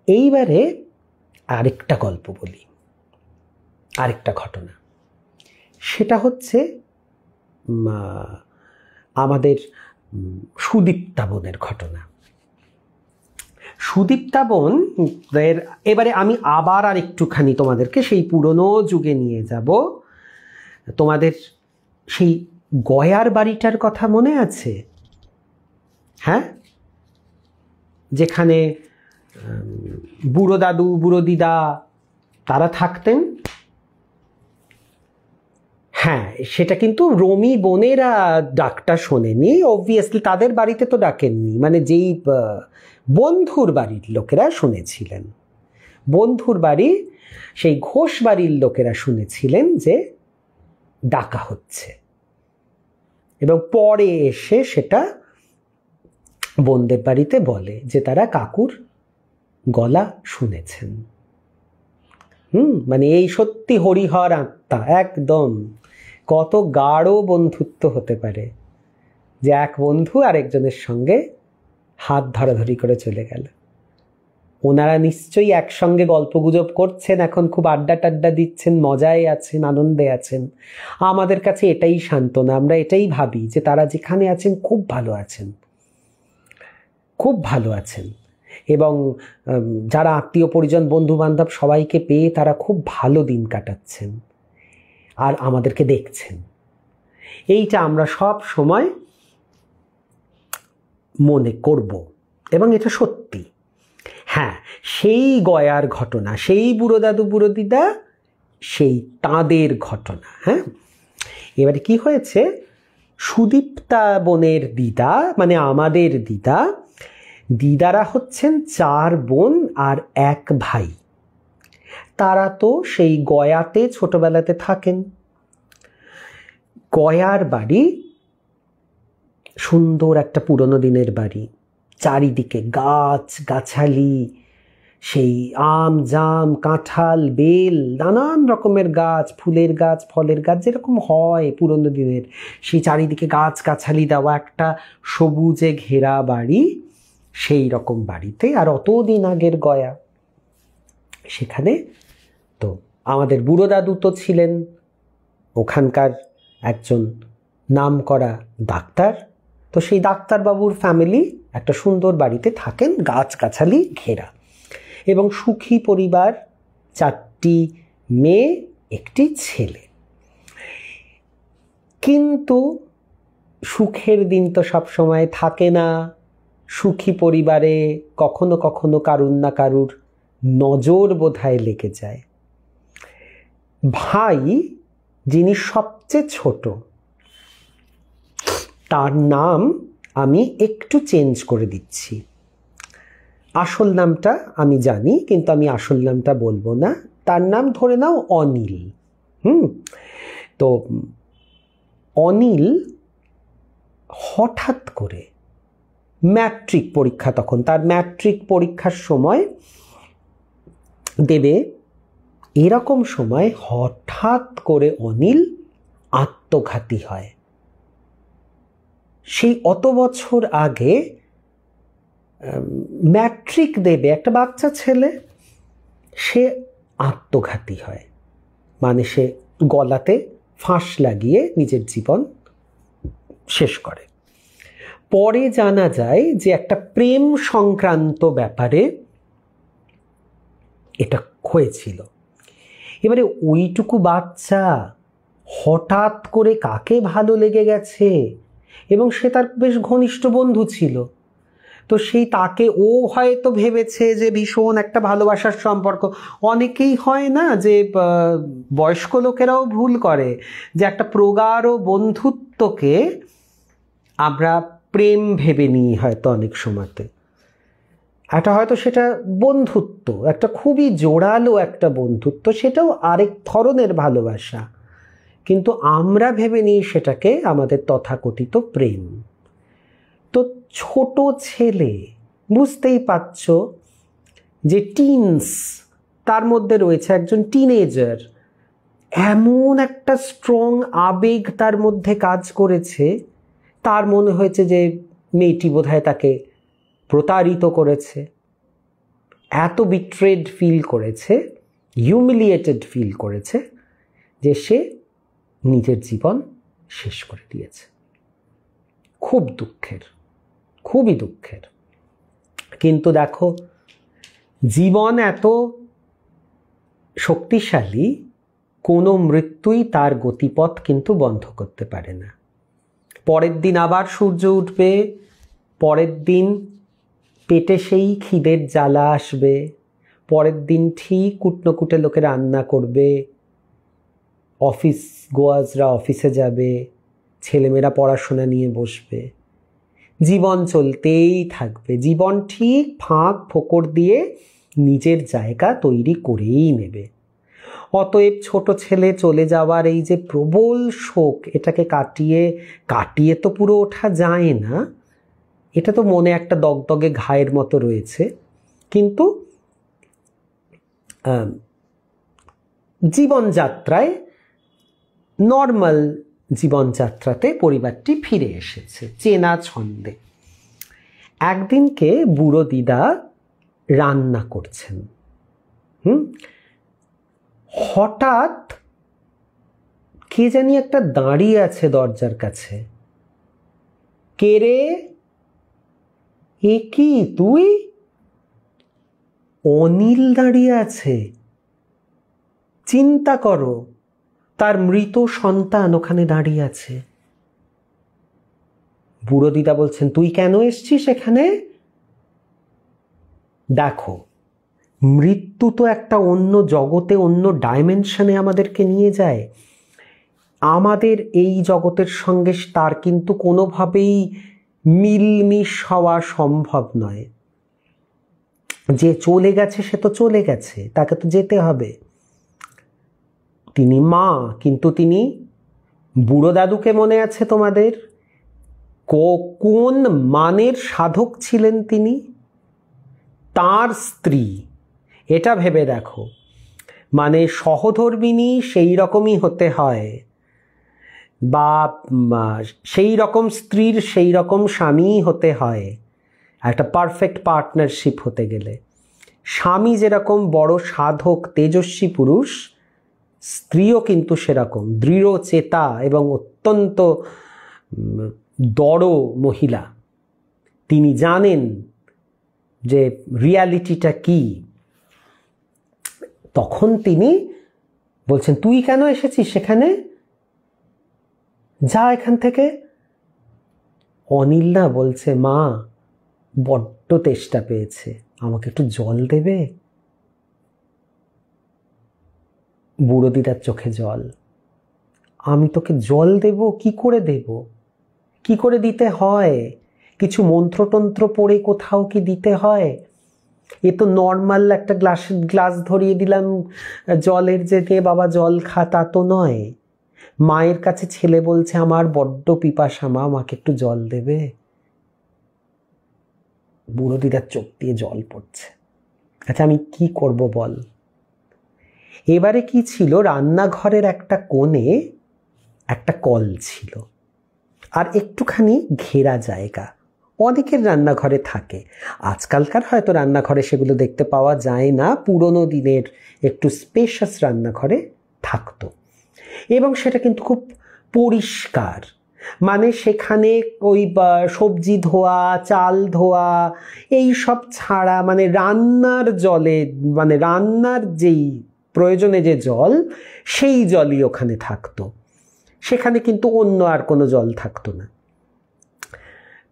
এইবারে আরেকটা গল্প বলি, আরেকটা ঘটনা। সেটা হচ্ছে আমাদের সুদীপ্তা বোনের ঘটনা। সুদীপ্তা বোনের এবারে আমি আবার আর একটুখানি তোমাদেরকে সেই পুরনো যুগে নিয়ে যাব। তোমাদের সেই গয়ার বাড়িটার কথা মনে আছে? হ্যাঁ, যেখানে বুড়ো দাদু বুড়ো দিদা তারা থাকতেন। হ্যাঁ, সেটা কিন্তু রমি বোনেরা ডাকটা শোনেনি, অবভিয়াসলি তাদের বাড়িতে তো ডাকেননি, মানে যেই বন্ধুর বাড়ির লোকেরা শুনেছিলেন, বন্ধুর বাড়ি সেই ঘোষ বাড়ির লোকেরা শুনেছিলেন যে ডাকা হচ্ছে, এবং পরে এসে সেটা বোনদের বাড়িতে বলে যে তারা কাকুর গলা শুনেছেন। মানে এই সত্যি হরিহর আত্মা, একদম কত গাঢ় বন্ধুত্ব হতে পারে যে এক বন্ধু আরেকজনের সঙ্গে হাত ধরাধরি করে চলে গেল। ওনারা নিশ্চয়ই একসঙ্গে গল্পগুজব করছেন, এখন খুব আড্ডা টাড্ডা দিচ্ছেন, মজায় আছেন, আনন্দে আছেন। আমাদের কাছে এটাই সান্ত্বনা, আমরা এটাই ভাবি যে তারা যেখানে আছেন খুব ভালো আছেন, খুব ভালো আছেন, এবং যারা আত্মীয় পরিজন বন্ধু বান্ধব সবাইকে পেয়ে তারা খুব ভালো দিন কাটাচ্ছেন আর আমাদেরকে দেখছেন। এইটা আমরা সব সময় মনে করব, এবং এটা সত্যি। হ্যাঁ, সেই গয়ার ঘটনা, সেই বুড়ো দাদু বুড়ো দিদা, সেই তাঁদের ঘটনা। হ্যাঁ, এবারে কি হয়েছে, সুদীপ্তা বোনের দিদা মানে আমাদের দিদা, দিদারা হচ্ছেন 4 বোন আর 1 ভাই। তারা তো সেই গয়াতে ছোটবেলাতে থাকেন। গয়ার বাড়ি সুন্দর একটা পুরনো দিনের বাড়ি, চারিদিকে গাছ গাছালি, সেই আম জাম কাঁঠাল বেল নানান রকমের গাছ, ফুলের গাছ ফলের গাছ, যেরকম হয় পুরনো দিনের, সেই চারিদিকে গাছ গাছালি দেওয়া একটা সবুজে ঘেরা বাড়ি। সেই রকম বাড়িতে, আর অতদিন আগের গয়া, সেখানে তো আমাদের বুড়ো দাদু তো ছিলেন ওখানকার একজন নামকরা ডাক্তার। তো সেই ডাক্তারবাবুর ফ্যামিলি একটা সুন্দর বাড়িতে থাকেন, গাছগাছালি ঘেরা, এবং সুখী পরিবার, 4টি মেয়ে 1টি ছেলে। কিন্তু সুখের দিন তো সব সময় থাকে না। সুখী পরিবারে কখনো কখনো কারুর না কারুর নজর বোধহয় লেগে যায়। ভাই, যিনি সবচেয়ে ছোট, তার নাম আমি একটু চেঞ্জ করে দিচ্ছি। আসল নামটা আমি জানি, কিন্তু আমি আসল নামটা বলবো না। তার নাম ধরে নাও অনিল। তো অনিল হঠাৎ করে ম্যাট্রিক পরীক্ষা, তখন তার ম্যাট্রিক পরীক্ষার সময় দেবে, এরকম সময় হঠাৎ করে অনিল আত্মঘাতী হয়। সেই অত বছর আগে ম্যাট্রিক দেবে একটা বাচ্চা ছেলে, সে আত্মঘাতী হয়, মানে সে গলাতে ফাঁস লাগিয়ে নিজের জীবন শেষ করে। পরে জানা যায় যে একটা প্রেম সংক্রান্ত ব্যাপারে এটা হয়েছিল। এবারে ওইটুকু বাচ্চা হঠাৎ করে কাকে ভালো লেগে গেছে, এবং সে তার বেশ ঘনিষ্ঠ বন্ধু ছিল, তো সেই তাকে ও হয়তো ভেবেছে যে ভীষণ একটা ভালোবাসার সম্পর্ক। অনেকেই হয় না যে বয়স্ক লোকেরাও ভুল করে, যে একটা প্রগাঢ় বন্ধুত্বকে আমরা প্রেম ভেবে নিই হয়তো অনেক সময়তে। একটা হয়তো সেটা বন্ধুত্ব, একটা খুবই জোরালো একটা বন্ধুত্ব, সেটাও আরেক ধরনের ভালোবাসা, কিন্তু আমরা ভেবে নিই সেটাকে আমাদের তথাকথিত প্রেম। তো ছোট ছেলে, বুঝতেই পারছ যে টিনস, তার মধ্যে রয়েছে একজন টিনেজার, এমন একটা স্ট্রং আবেগ তার মধ্যে কাজ করেছে তার মনে হয়েছে যে মেয়েটি বোধহয় তাকে প্রতারিত করেছে, এত বিট্রেড ফিল করেছে, হিউমিলিয়েটেড ফিল করেছে যে সে নিজের জীবন শেষ করে দিয়েছে। খুব দুঃখের, খুবই দুঃখের। কিন্তু দেখো, জীবন এত শক্তিশালী, কোনো মৃত্যুই তার গতিপথ কিন্তু বন্ধ করতে পারে না। পরের দিন আবার সূর্য উঠবে, পরের দিন পেটে সেই খিদের জ্বালা আসবে, পরের দিন ঠিক কুটনোকুটে লোকে রান্না করবে, অফিস গোয়াজরা অফিসে যাবে, ছেলেমেয়েরা পড়াশোনা নিয়ে বসবে, জীবন চলতেই থাকবে। জীবন ঠিক ফাঁক ফোকর দিয়ে নিজের জায়গা তৈরি করেই নেবে। অতএব ছোট ছেলে চলে যাওয়ার এই যে প্রবল শোক, এটাকে কাটিয়ে তো পুরো ওঠা যায় না, এটা তো মনে একটা দগদগে ঘায়ের মতো রয়েছে। কিন্তু জীবনযাত্রায়, নর্মাল জীবনযাত্রাতে পরিবারটি ফিরে এসেছে চেনা ছন্দে। একদিনকে বুড়ো দিদা রান্না করছেন, হঠাৎ কে জানি একটা দাঁড়িয়ে আছে দরজার কাছে। কে রে? এ কি তুই? অনিল দাঁড়িয়ে আছে। চিন্তা করো, তার মৃত সন্তান ওখানে দাঁড়িয়ে আছে। বুড়ো দিদা বলছেন, তুই কেন এসছিস এখানে? দেখো, মৃত্যু তো একটা অন্য জগতে, অন্য ডাইমেনশনে আমাদেরকে নিয়ে যায়। আমাদের এই জগতের সঙ্গে তার কিন্তু কোনোভাবেই মিলমিশ হওয়া সম্ভব নয়। যে চলে গেছে সে তো চলে গেছে, তাকে তো যেতে হবে। তিনি মা, কিন্তু তিনি বুড়ো দাদুকে মনে আছে তোমাদের? কোন মানের সাধক ছিলেন তিনি? তার স্ত্রী, এটা ভেবে দেখো। মানে সহধর্মিণী সেই রকমই হতে হয়, বা সেই রকম স্ত্রীর সেই রকম স্বামী হতে হয় একটা পারফেক্ট পার্টনারশিপ হতে গেলে। স্বামী যেরকম বড় সাধক তেজস্বী পুরুষ, স্ত্রীও কিন্তু সেরকম দৃঢ় চেতা এবং অত্যন্ত দড় মহিলা। তিনি জানেন যে রিয়ালিটিটা কি। তখন তিনি বলছেন, তুই কেন এসেছিস সেখানে? যা এখান থেকে। অনিল না বলছে, মা বড্ড তেষ্টা পেয়েছে, আমাকে একটু জল দেবে? বুড়ো দিদার চোখে জল। আমি তোকে জল দেব? কি করে দেব? কি করে দিতে হয়? কিছু মন্ত্রতন্ত্র পড়ে কোথাও কি দিতে হয়? এ তো নর্মাল একটা গ্লাস ধরিয়ে দিলাম জলের, যে নে বাবা জল খা, তা তো নয়। মায়ের কাছে ছেলে বলছে, আমার বড্ড পিপাসা মা, আমাকে একটু জল দেবে? বুড়ো দিদার চোখ দিয়ে জল পড়ছে। আচ্ছা, আমি কি করব বল? এবারে কি ছিল, রান্নাঘরের একটা কোণে একটা কল ছিল, আর একটুখানি ঘেরা জায়গা। অনেকের রান্নাঘরে থাকে, আজকালকার হয়তো রান্নাঘরে সেগুলো দেখতে পাওয়া যায় না, পুরনো দিনের একটু স্পেশাস রান্নাঘরে থাকতো। এবং সেটা কিন্তু খুব পরিষ্কার, মানে সেখানে ওই সবজি ধোয়া, চাল ধোয়া এই সব ছাড়া, মানে রান্নার জলে, মানে রান্নার যেই প্রয়োজনে যে জল, সেই জলই ওখানে থাকতো। সেখানে কিন্তু অন্য আর কোনো জল থাকতো না।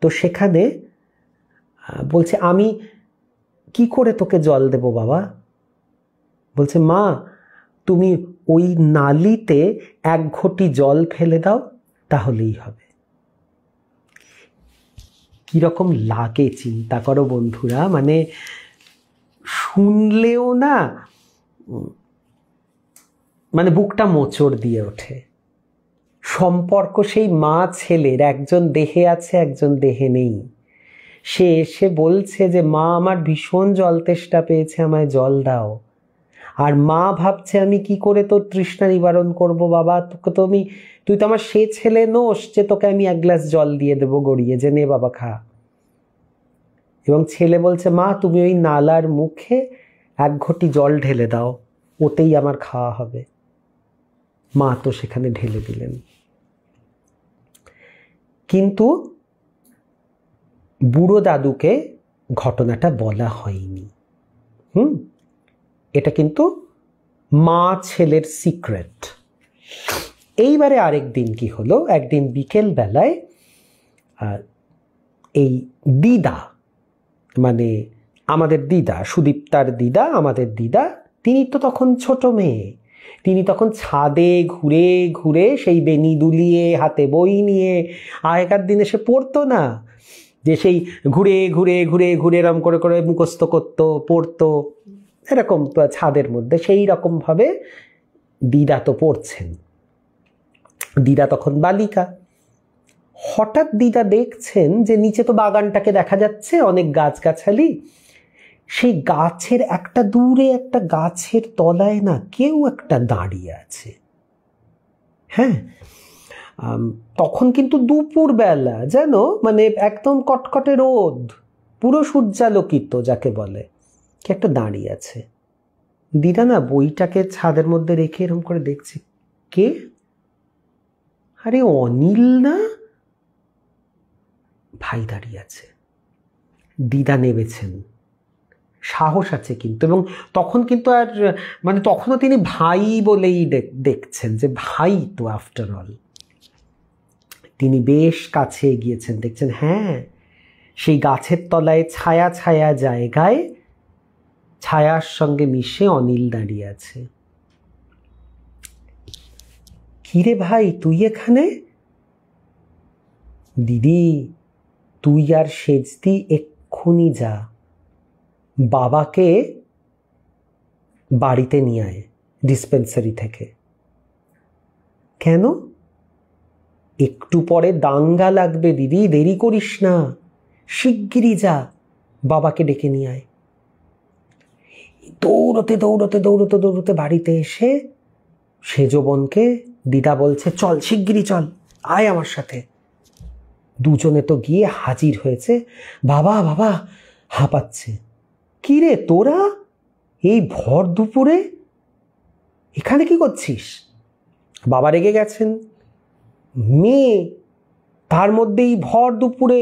তো সেখানে বলছে, আমি কি করে তোকে জল দেব বাবা? বলছে, মা তুমি ওই নালিতে এক ঘটি জল ফেলে দাও, তাহলেই হবে। কিরকম লাগে চিন্তা করো বন্ধুরা, মানে শুনলেও না মানে বুকটা মোচড় দিয়ে ওঠে। সম্পর্ক সেই মা ছেলের, একজন দেহে আছে একজন দেহে নেই। সে এসে বলছে যে, মা আমার ভীষণ জল তেষ্টা পেয়েছে, আমায় জল দাও। আর মা ভাবছে আমি কি করে তোর তৃষ্ণা নিবারণ করব বাবা, তোকে তো তুই তো আমার সে ছেলে নোস যে তোকে আমি এক গ্লাস জল দিয়ে দেবো গড়িয়ে, যে নে বাবা খা। এবং ছেলে বলছে মা তুমি ওই নালার মুখে এক ঘটি জল ঢেলে দাও, ওতেই আমার খাওয়া হবে। মা তো সেখানে ঢেলে দিলেন। কিন্তু বুড়ো দাদুকে ঘটনাটা বলা হয়নি। এটা কিন্তু মা ছেলের সিক্রেট। এইবারে আরেক দিন কি হলো, একদিন বিকেল বেলায় এই দিদা, মানে আমাদের দিদা, সুদীপ্তার দিদা, আমাদের দিদা, তিনি তো তখন ছোট মেয়ে, তিনি তখন ছাদে ঘুরে ঘুরে সেই বেনি দুলিয়ে হাতে বই নিয়ে, আগেকার দিনে সে পড়তো না, যে সেই ঘুরে ঘুরে ঘুরে ঘুরে এরম করে করে মুখস্থ করতো, পড়তো এরকম ছাদের মধ্যে, সেই রকমভাবে দিদা তো পড়ছেন। দিদা তখন বালিকা। হঠাৎ দিদা দেখছেন যে নিচে তো বাগানটাকে দেখা যাচ্ছে, অনেক গাছগাছালি, সেই গাছের একটা দূরে একটা গাছের তলায় না কেউ একটা দাঁড়িয়ে আছে। হ্যাঁ, তখন কিন্তু দুপুর বেলা, যেন মানে একদম কটকটে রোদ, পুরো সূর্যালোকিত যাকে বলে, কে একটা দাঁড়িয়ে আছে। দিদা না বইটাকে ছাদের মধ্যে রেখে এরকম করে দেখছে, কে? আরে অনিল না, ভাই দাঁড়িয়ে আছে। দিদা নেমেছেন, সাহস আছে কিন্তু, এবং তখন কিন্তু আর মানে তখনও তিনি ভাই বলেই দেখছেন, যে ভাই তো আফটার অল। তিনি বেশ কাছে এগিয়েছেন, দেখছেন হ্যাঁ সেই গাছের তলায় ছায়া ছায়া জায়গায় ছায়ার সঙ্গে মিশে অনিল দাঁড়িয়ে আছে। কিরে ভাই তুই এখানে? দিদি তুই আর সেজদি এক্ষুনি যা, বাবাকে বাড়িতে নিয়ে আয় ডিসপেন্সারি থেকে। কেন? একটু পরে দাঙ্গা লাগবে দিদি, দেরি করিস না, শিগগিরই যা, বাবাকে ডেকে নিয়ে আয়। দৌড়তে দৌড়তে দৌড়তে দৌড়তে বাড়িতে এসে সেজবনকে দিদা বলছে চল শিগগিরই চল, আয় আমার সাথে। দুজনে তো গিয়ে হাজির হয়েছে। বাবা বাবা হাঁপাচ্ছে। কি রে তোরা এই ভর দুপুরে এখানে কি করছিস? বাবা রেগে গেছেন। মেয়ে, তার মধ্যেই ভর দুপুরে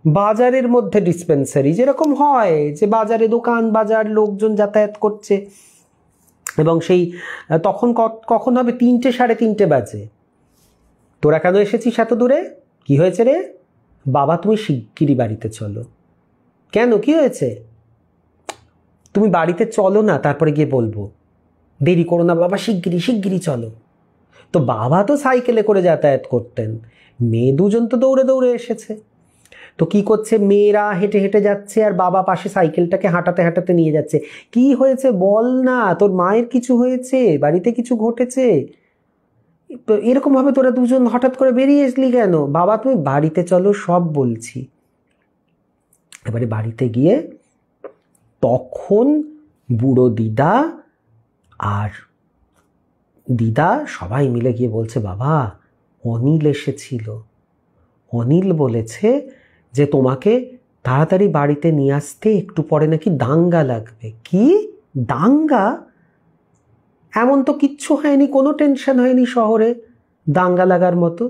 বাজারের মধ্যে ডিসপেন্সারি, যেরকম হয় যে বাজারে দোকান বাজার লোকজন যাতায়াত করছে, এবং সেই তখন কখন হবে 3টে 3:30 বাজে। তোরা কেন এসেছিস এত দূরে? কি হয়েছে রে? বাবা তুমি শিগগিরই বাড়িতে চলো। কেন, কি হয়েছে? তুমি বাড়িতে চলো না, তারপরে গিয়ে বলবো। দেরি করো না বাবা, শিগগিরই শিগগিরই চলো। তো বাবা তো সাইকেলে করে যাতায়াত করতেন, মেয়ে দুজন তো দৌড়ে দৌড়ে এসেছে। তো কি করছে, মেয়েরা হেঁটে হেঁটে যাচ্ছে আর বাবা পাশে সাইকেলটাকে হাঁটাতে হাঁটাতে নিয়ে যাচ্ছে। কি হয়েছে বল না, তোর মায়ের কিছু হয়েছে, বাড়িতে কিছু ঘটেছে? এরকম ভাবে তোরা দুজন হঠাৎ করে বেরিয়ে আসলি কেন? বাবা তুমি বাড়িতে চলো, সব বলছি। এবারে বাড়িতে গিয়ে তখন বুড়ো দিদা আর দিদা সবাই মিলে গিয়ে বলছে বাবা অনিল এসেছিল, অনিল বলেছে যে তোমাকে তাড়াতাড়ি বাড়িতে নিয়ে আসতে, একটু পরে নাকি দাঙ্গা লাগবে। কি দাঙ্গা? এমন তো কিচ্ছু হয়নি, কোনো টেনশন হয়নি শহরে দাঙ্গা লাগার মতো,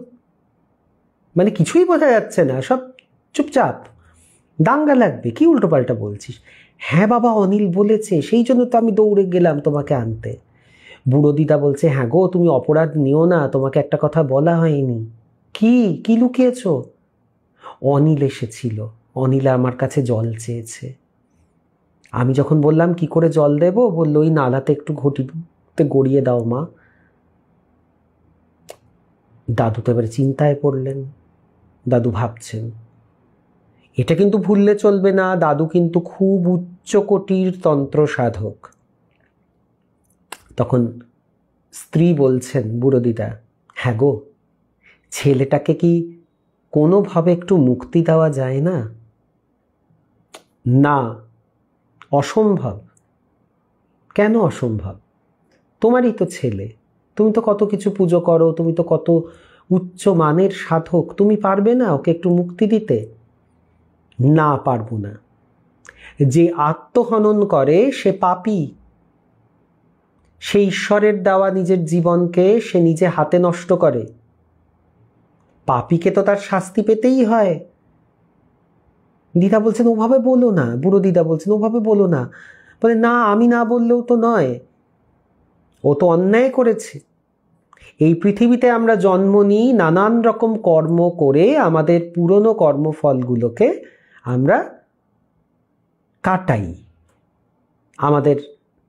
মানে কিছুই বোঝা যাচ্ছে না, সব চুপচাপ। দাঙ্গা লাগবে? কি উল্টোপাল্টা বলছিস? হ্যাঁ বাবা অনিল বলেছে, সেই জন্য তো আমি দৌড়ে গেলাম তোমাকে আনতে। বুড়ো দিদা বলছে হ্যাঁ গো তুমি অপরাধ নিও না, তোমাকে একটা কথা বলা হয়নি। কি কি লুকিয়েছ? অনিল এসেছিল, অনিল আমার কাছে জল চেয়েছে। আমি যখন বললাম কি করে জল দেব, বললো ওই নালাতে একটু ঘটিতে গড়িয়ে দাও মা। দাদু তো এবারে চিন্তায় পড়লেন। দাদু ভাবছেন এটা কিন্তু ভুললে চলবে না, দাদু কিন্তু খুব উচ্চকোটির তন্ত্র সাধক। তখন স্ত্রী বলছেন বুড়ো দিদা, হ্যাঁ গো ছেলেটাকে কি কোনোভাবে একটু মুক্তি দেওয়া যায় না? না, অসম্ভব। কেন অসম্ভব? তোমারই তো ছেলে, তুমি তো কত কিছু পুজো করো, তুমি তো কত উচ্চ মানের সাধক, তুমি পারবে না ওকে একটু মুক্তি দিতে? না, পারবো না। যে আত্মহনন করে সে পাপী। সে ঈশ্বরের দেওয়া নিজের জীবনকে সে নিজে হাতে নষ্ট করে। পাপীকে তো তার শাস্তি পেতেই হয়। দিদা বলছেন ওভাবে বলো না, বুড়ো দিদা বলছেন ওভাবে বলো না। বলে না, আমি না বললেও তো নয়, ও তো অন্যায় করেছে। এই পৃথিবীতে আমরা জন্ম নিই নানান রকম কর্ম করে, আমাদের পুরনো কর্মফলগুলোকে আমরা কাটাই, আমাদের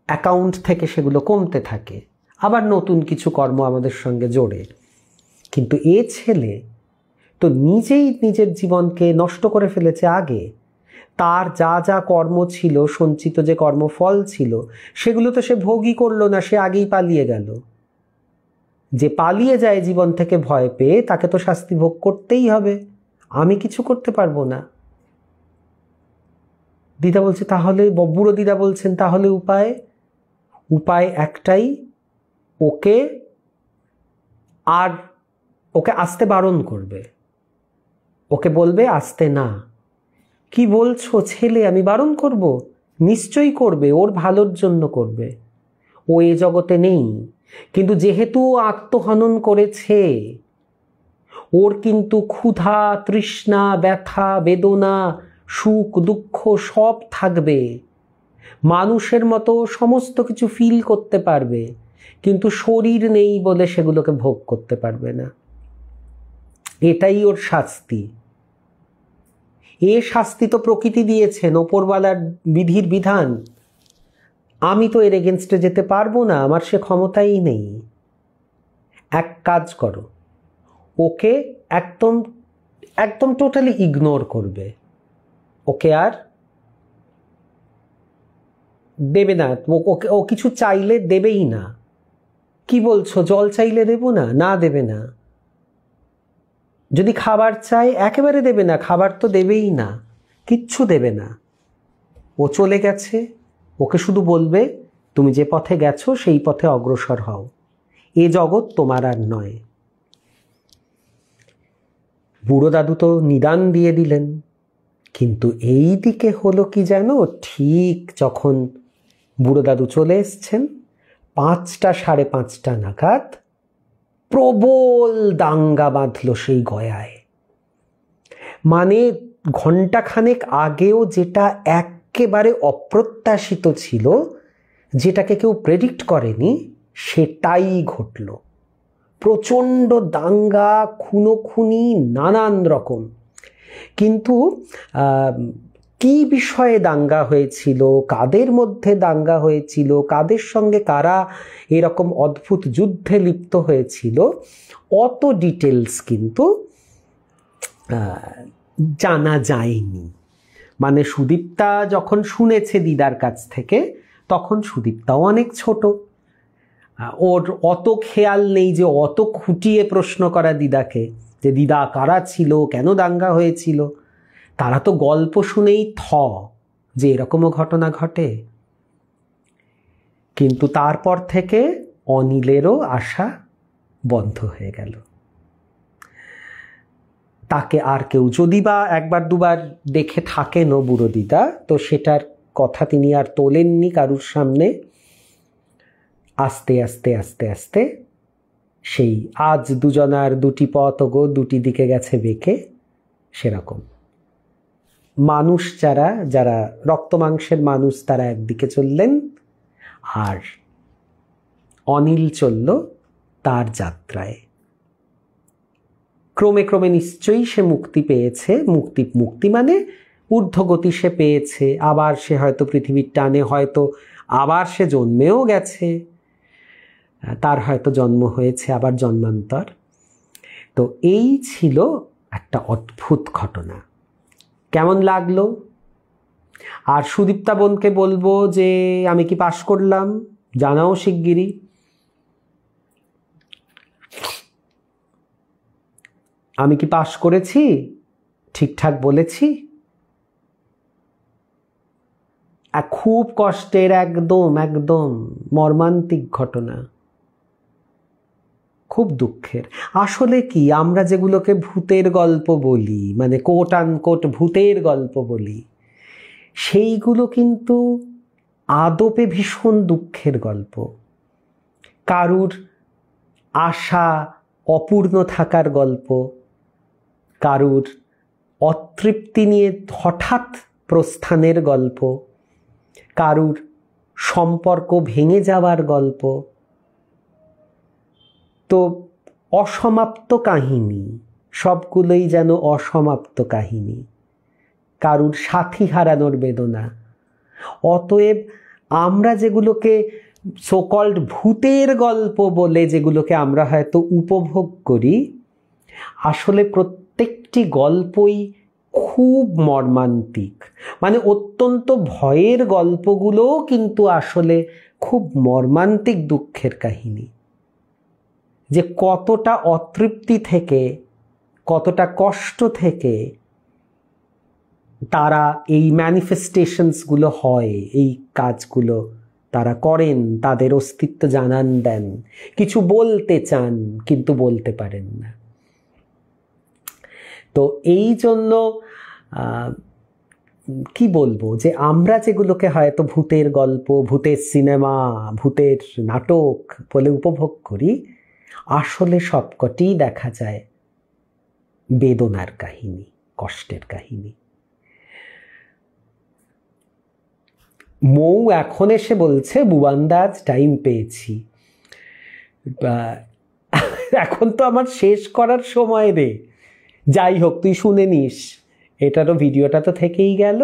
অ্যাকাউন্ট থেকে সেগুলো কমতে থাকে, আবার নতুন কিছু কর্ম আমাদের সঙ্গে জোড়ে। কিন্তু এ ছেলে তো নিজেই নিজের জীবনকে নষ্ট করে ফেলেছে আগে। তার যা যা কর্ম ছিল, সঞ্চিত যে কর্মফল ছিল, সেগুলো তো সে ভোগই করলো না, সে আগেই পালিয়ে গেল। যে পালিয়ে যায় জীবন থেকে ভয় পেয়ে, তাকে তো শাস্তি ভোগ করতেই হবে, আমি কিছু করতে পারবো না। দিদা বলছে তাহলে, বুড়ো দিদা বলছেন তাহলে উপায় একটাই, ওকে আসতে বারণ করবে, ওকে বলবে আসতে না। কি বলছো ছেলে, আমি বারণ করব? নিশ্চয়ই করবে, ওর ভালোর জন্য করবে। ও এ জগতে নেই, কিন্তু যেহেতু আত্মহনন করেছে, ওর কিন্তু ক্ষুধা, তৃষ্ণা, ব্যথা, বেদনা, সুখ, দুঃখ সব থাকবে। মানুষের মতো সমস্ত কিছু ফিল করতে পারবে, কিন্তু শরীর নেই বলে সেগুলোকে ভোগ করতে পারবে না। এটাই ওর শাস্তি। এ শাস্তি তো প্রকৃতি দিয়েছেন, ওপরওয়ালার বিধির বিধান। আমি তো এর এগেনস্টে যেতে পারবো না, আমার সে ক্ষমতাই নেই। এক কাজ করো, ওকে একদম একদম টোটালি ইগনোর করবে, ওকে আর দেবে না। ও কিছু চাইলে দেবেই না। কি বলছো, জল চাইলে দেবো না? না, দেবে না। যদি খাবার চাই একেবারে দেবে না, খাবার তো দেবেই না, কিচ্ছু দেবে না। ও চলে গেছে, ওকে শুধু বলবে তুমি যে পথে গেছো সেই পথে অগ্রসর হও, এ জগৎ তোমার আর নয়। বুড়ো দাদু তো নিদান দিয়ে দিলেন, কিন্তু এই দিকে হলো কি জানো, ঠিক যখন বুড়ো দাদু চলে এসছেন 5টা 5:30 নাগাদ প্রবল দাঙ্গা বাঁধল সেই গয়ায়। মানে ঘণ্টাখানেক আগেও যেটা একেবারে অপ্রত্যাশিত ছিল, যেটাকে কেউ প্রেডিক্ট করেনি, সেটাই ঘটল। প্রচণ্ড দাঙ্গা, খুনোখুনি, নানান রকম। কিন্তু কি বিষয়ে দাঙ্গা হয়েছিল, কাদের মধ্যে দাঙ্গা হয়েছিল, কাদের সঙ্গে কারা এরকম অদ্ভুত যুদ্ধে লিপ্ত হয়েছিল, অত ডিটেলস কিন্তু জানা যায়নি। মানে সুদীপ্তা যখন শুনেছে দিদার কাছ থেকে, তখন সুদীপ্তাও অনেক ছোট, ওর অত খেয়াল নেই যে অত খুঁটিয়ে প্রশ্ন করা দিদাকে, যে দিদা কারা ছিল, কেন দাঙ্গা হয়েছিল। তারা তো গল্প শুনেই যে এরকমও ঘটনা ঘটে। কিন্তু তারপর থেকে অনিলেরও আশা বন্ধ হয়ে গেল। তাকে আর কেউ যদি বা একবার দুবার দেখে থাকেনও বুড়ো দিদা, তো সেটার কথা তিনি আর তোলেননি কারুর সামনে। আস্তে আস্তে আস্তে আস্তে সেই আজ দুজনার দুটি পথ গো দুটি দিকে গেছে বেঁকে, সেরকম মানুষ যারা রক্ত মাংসের মানুষ তারা একদিকে চললেন, আর অনিল চলল তার যাত্রায়। ক্রমে ক্রমে নিশ্চয়ই সে মুক্তি পেয়েছে। মুক্তি মানে ঊর্ধ্বগতি সে পেয়েছে। আবার সে হয়তো পৃথিবীর টানে হয়তো আবার সে জন্মেও গেছে, তার হয়তো জন্ম হয়েছে আবার জন্মান্তর। তো এই ছিল একটা অদ্ভুত ঘটনা। কেমন লাগলো? আর সুদীপ্তা বোনকে বলবো যে আমি কি পাশ করলাম, জানাও শিগগিরই। আমি কি পাশ করেছি, ঠিকঠাক বলেছি? খুব কষ্টের, একদম একদম মর্মান্তিক ঘটনা, খুব দুঃখের। আসলে কি, আমরা যেগুলোকে ভূতের গল্প বলি, মানে কোট আনকোট ভূতের গল্প বলি, সেইগুলো কিন্তু আদপে ভীষণ দুঃখের গল্প। কারুর আশা অপূর্ণ থাকার গল্প, কারুর অতৃপ্তি নিয়ে হঠাৎ প্রস্থানের গল্প, কারুর সম্পর্ক ভেঙে যাওয়ার গল্প। তো অসমাপ্ত কাহিনী, সবগুলোই যেন অসমাপ্ত কাহিনী, কারুর সাথী হারানোর বেদনা। অতএব আমরা যেগুলোকে সোকল্ড ভূতের গল্প বলে যেগুলোকে আমরা হয়তো উপভোগ করি, আসলে প্রত্যেকটি গল্পই খুব মর্মান্তিক। মানে অত্যন্ত ভয়ের গল্পগুলোও কিন্তু আসলে খুব মর্মান্তিক দুঃখের কাহিনী। যে কতটা অতৃপ্তি থেকে, কতটা কষ্ট থেকে তারা এই ম্যানিফেস্টেশনসগুলো হয়, এই কাজগুলো তারা করেন, তাদের অস্তিত্ব জানান দেন, কিছু বলতে চান কিন্তু বলতে পারেন না। তো এই জন্য কি বলবো, যে আমরা যেগুলোকে হয়তো ভূতের গল্প, ভূতের সিনেমা, ভূতের নাটক বলে উপভোগ করি, আসলে সবকটি দেখা যায় বেদনার কাহিনী, কষ্টের কাহিনী। মৌ এখন এসে বলছে, বুবান্দাজ টাইম পেয়েছি, এখন তো আমার শেষ করার সময় রে। যাই হোক, তুই শুনে নিস, এটারও ভিডিওটা তো থেকেই গেল।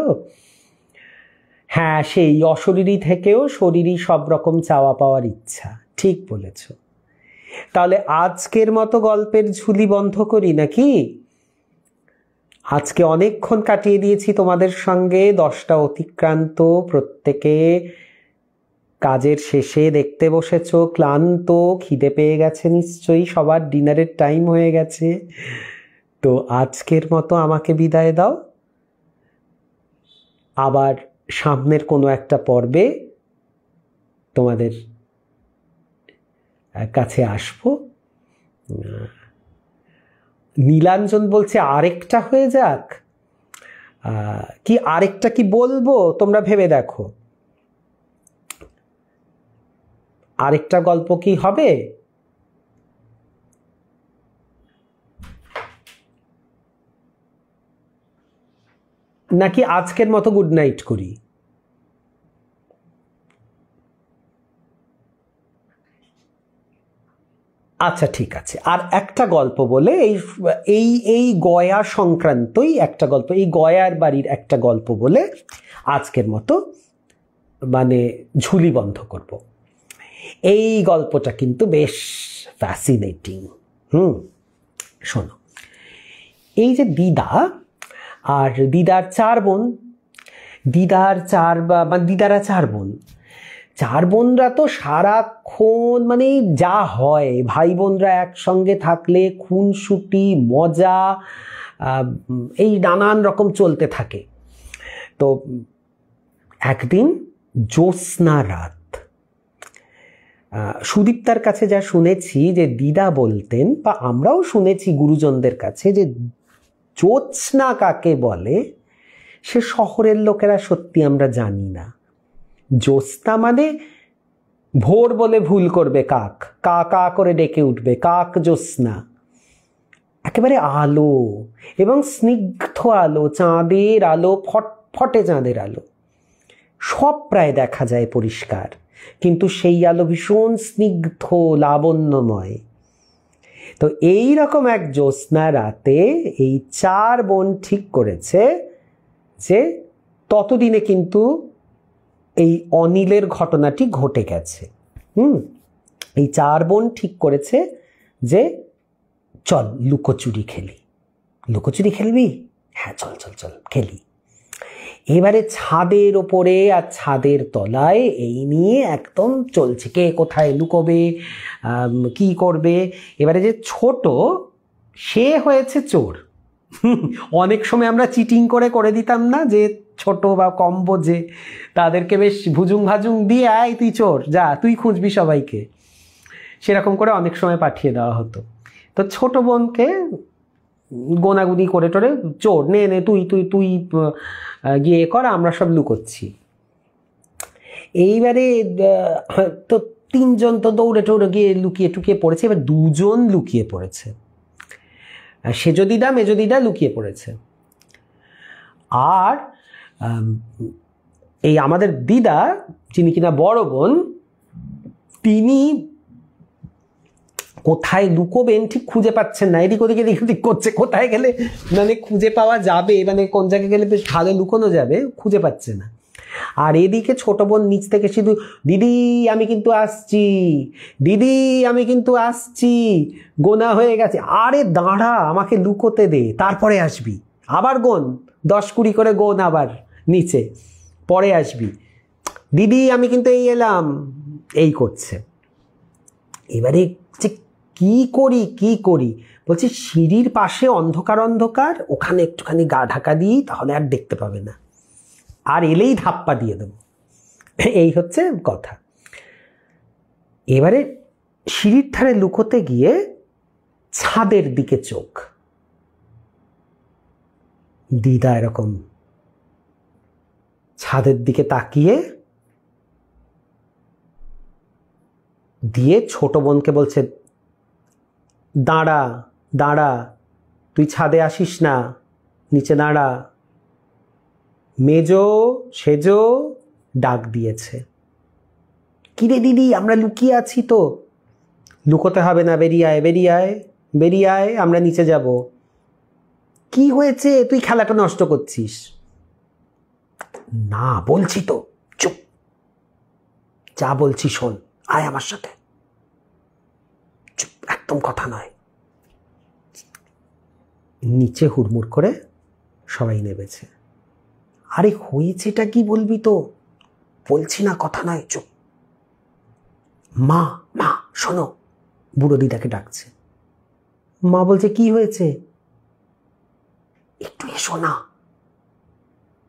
হ্যাঁ, সেই অশরীরী থেকেও শরীরী সব রকম চাওয়া পাওয়ার ইচ্ছা, ঠিক বলেছ। তাহলে আজকের মতো গল্পের ঝুলি বন্ধ করি নাকি? আজকে অনেকক্ষণ কাটিয়ে দিয়েছি তোমাদের সঙ্গে, 10টা অতিক্রান্ত। প্রত্যেকে কাজের শেষে দেখতে বসেছ, ক্লান্ত, খিদে পেয়ে গেছে নিশ্চয়ই, সবার ডিনারের টাইম হয়ে গেছে। তো আজকের মতো আমাকে বিদায় দাও। আবার সামনের কোনো একটা পর্বে তোমাদের কাছে আসবো। নীলাঞ্জন বলছে আরেকটা হয়ে যাক। কি আরেকটা কি বলবো, তোমরা ভেবে দেখো, আরেকটা গল্প কি হবে? নাকি আজকের মতো গুড নাইট করি? আচ্ছা ঠিক আছে, আর একটা গল্প বলে এই এই গয়া সংক্রান্তই একটা গল্প, এই গয়ার বাড়ির একটা গল্প বলে আজকের মতো মানে ঝুলি বন্ধ করব। এই গল্পটা কিন্তু বেশ ফ্যাসিনেটিং। শোনো, এই যে দিদা আর দিদার 4 বোন, দিদারা 4 বোন, 4 বোনরা তো সারাক্ষণ মানে যা হয়, ভাই বোনরা একসঙ্গে থাকলে খুনসুটি, মজা, এই নানান রকম চলতে থাকে। তো একদিন জ্যোৎস্না রাত, সুদীপ্তার কাছে যা শুনেছি যে দিদা বলতেন, বা আমরাও শুনেছি গুরুজনদের কাছে, যে জ্যোৎস্না কাকে বলে সে শহরের লোকেরা সত্যি আমরা জানি না। জ্যোৎস্না মানে ভোর বলে ভুল করবে কাক, কা কা করে ডেকে উঠবে, কাক জ্যোৎস্না। একেবারে আলো, এবং স্নিগ্ধ আলো, চাঁদের আলো, ফটফটে চাঁদের আলো, সব প্রায় দেখা যায় পরিষ্কার, কিন্তু সেই আলো ভীষণ স্নিগ্ধ, লাবণ্যময়। তো এই রকম এক জ্যোৎস্না রাতে এই 4 বোন ঠিক করেছে যে ততদিনে কিন্তু এই অনিলের ঘটনাটি ঘটে গেছে। এই 4 বোন ঠিক করেছে যে চল লুকোচুরি খেলি। লুকোচুরি খেলবি? হ্যাঁ চল চল চল খেলি। এবারে ছাদের ওপরে আর ছাদের তলায় এই নিয়ে একদম চলছে, কে কোথায় লুকোবে, কি করবে। এবারে যে ছোট, সে হয়েছে চোর। অনেক সময় আমরা চিটিং করে দিতাম না, যে ছোট বা কম বোঝে তাদেরকে বেশ ভুজুং ভাজুং দিয়ে, আয় তুই চোর, যা তুই খুঁজবি সবাইকে, সেরকম করে অনেক সময় পাঠিয়ে দেওয়া হতো। তো ছোট বোনকে গোনাগুনি করে টোরে, চোর নে নে তুই তুই তুই গিয়ে কর, আমরা সব লুকোচ্ছি। এইবারে তো তিনজন তো দৌড়ে টৌড়ে গিয়ে লুকিয়ে টুকিয়ে পড়েছে, এবার দুজন লুকিয়ে পড়েছে, সেজ দিদা মেজ দিদা লুকিয়ে পড়েছে। আর এই আমাদের দিদা, যিনি কিনা বড় বোন, তিনি কোথায় লুকোবেন ঠিক খুঁজে পাচ্ছেন না, এদিক ওদিকে এদিক ওদিক করছে, কোথায় গেলে মানে খুঁজে পাওয়া যাবে, মানে কোন জায়গায় গেলে বেশ ভালো লুকোনো যাবে, খুঁজে পাচ্ছে না। আর এদিকে ছোট বোন নিচ থেকে শুধু দিদি আমি কিন্তু আসছি, দিদি আমি কিন্তু আসছি, গোনা হয়ে গেছে, আরে দাঁড়া আমাকে লুকোতে দে, তারপরে আসবি, আবার গোন 10-20 করে গোন, আবার নিচে, পরে আসবি, দিদি আমি কিন্তু এই এলাম, এই করছে। এবারে যে কি করি বলছি, সিঁড়ির পাশে অন্ধকার অন্ধকার, ওখানে একটুখানি গা ঢাকা দিই, তাহলে আর দেখতে পাবে না, আর এলেই ধাপ্পা দিয়ে দেব, এই হচ্ছে কথা। এবারে সিঁড়ির ধারে লুকোতে গিয়ে ছাদের দিকে চোখ, দিদা এরকম ছাদের দিকে তাকিয়ে দিয়ে ছোট বোনকে বলছে, দাঁড়া দাঁড়া, তুই ছাদে আসিস না, নিচে দাঁড়া। মেজো সেজো ডাক দিয়েছে, কিরে দিদি আমরা লুকিয়ে আছি তো। লুকোতে হবে না, বেরিয়ে আয় বেরিয়ে আয় বেরিয়ে আয়, আমরা নিচে যাব। কি হয়েছে, তুই খেলাটা নষ্ট করছিস? না বলছি তো, চুপ, যা বলছি শোন, আয় আমার সাথে, চুপ, একদম কথা নয়। নিচে হুড়মুড় করে সবাই নেমেছে। আরে হয়েছেটা কি বলবি তো? বলছি না, কথা নয়, চুপ। মা মা শোনো, বুড়ো দিদাকে ডাকছে। মা বলছে, কি হয়েছে? একটু এসো না।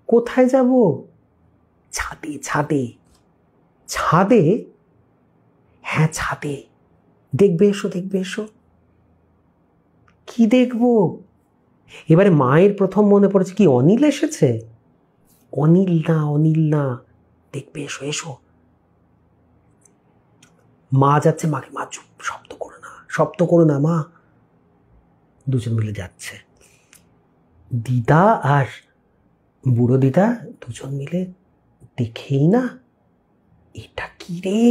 কোথায় যাব? ছাদে ছাদে। ছাদে? হ্যাঁ ছাদে, দেখবে এসো দেখবে এসো। কি দেখবো? এবারে মায়ের প্রথম মনে পড়েছে, কি অনিল এসেছে? অনিল না, দেখবে এসো এসো। মা যাচ্ছে, মাকে, মা চুপ, শব্দ করো না মা। দুজন মিলে যাচ্ছে, দিদা আর বুড়ো দিদা দুজন মিলে, দেখেই না এটা কি রে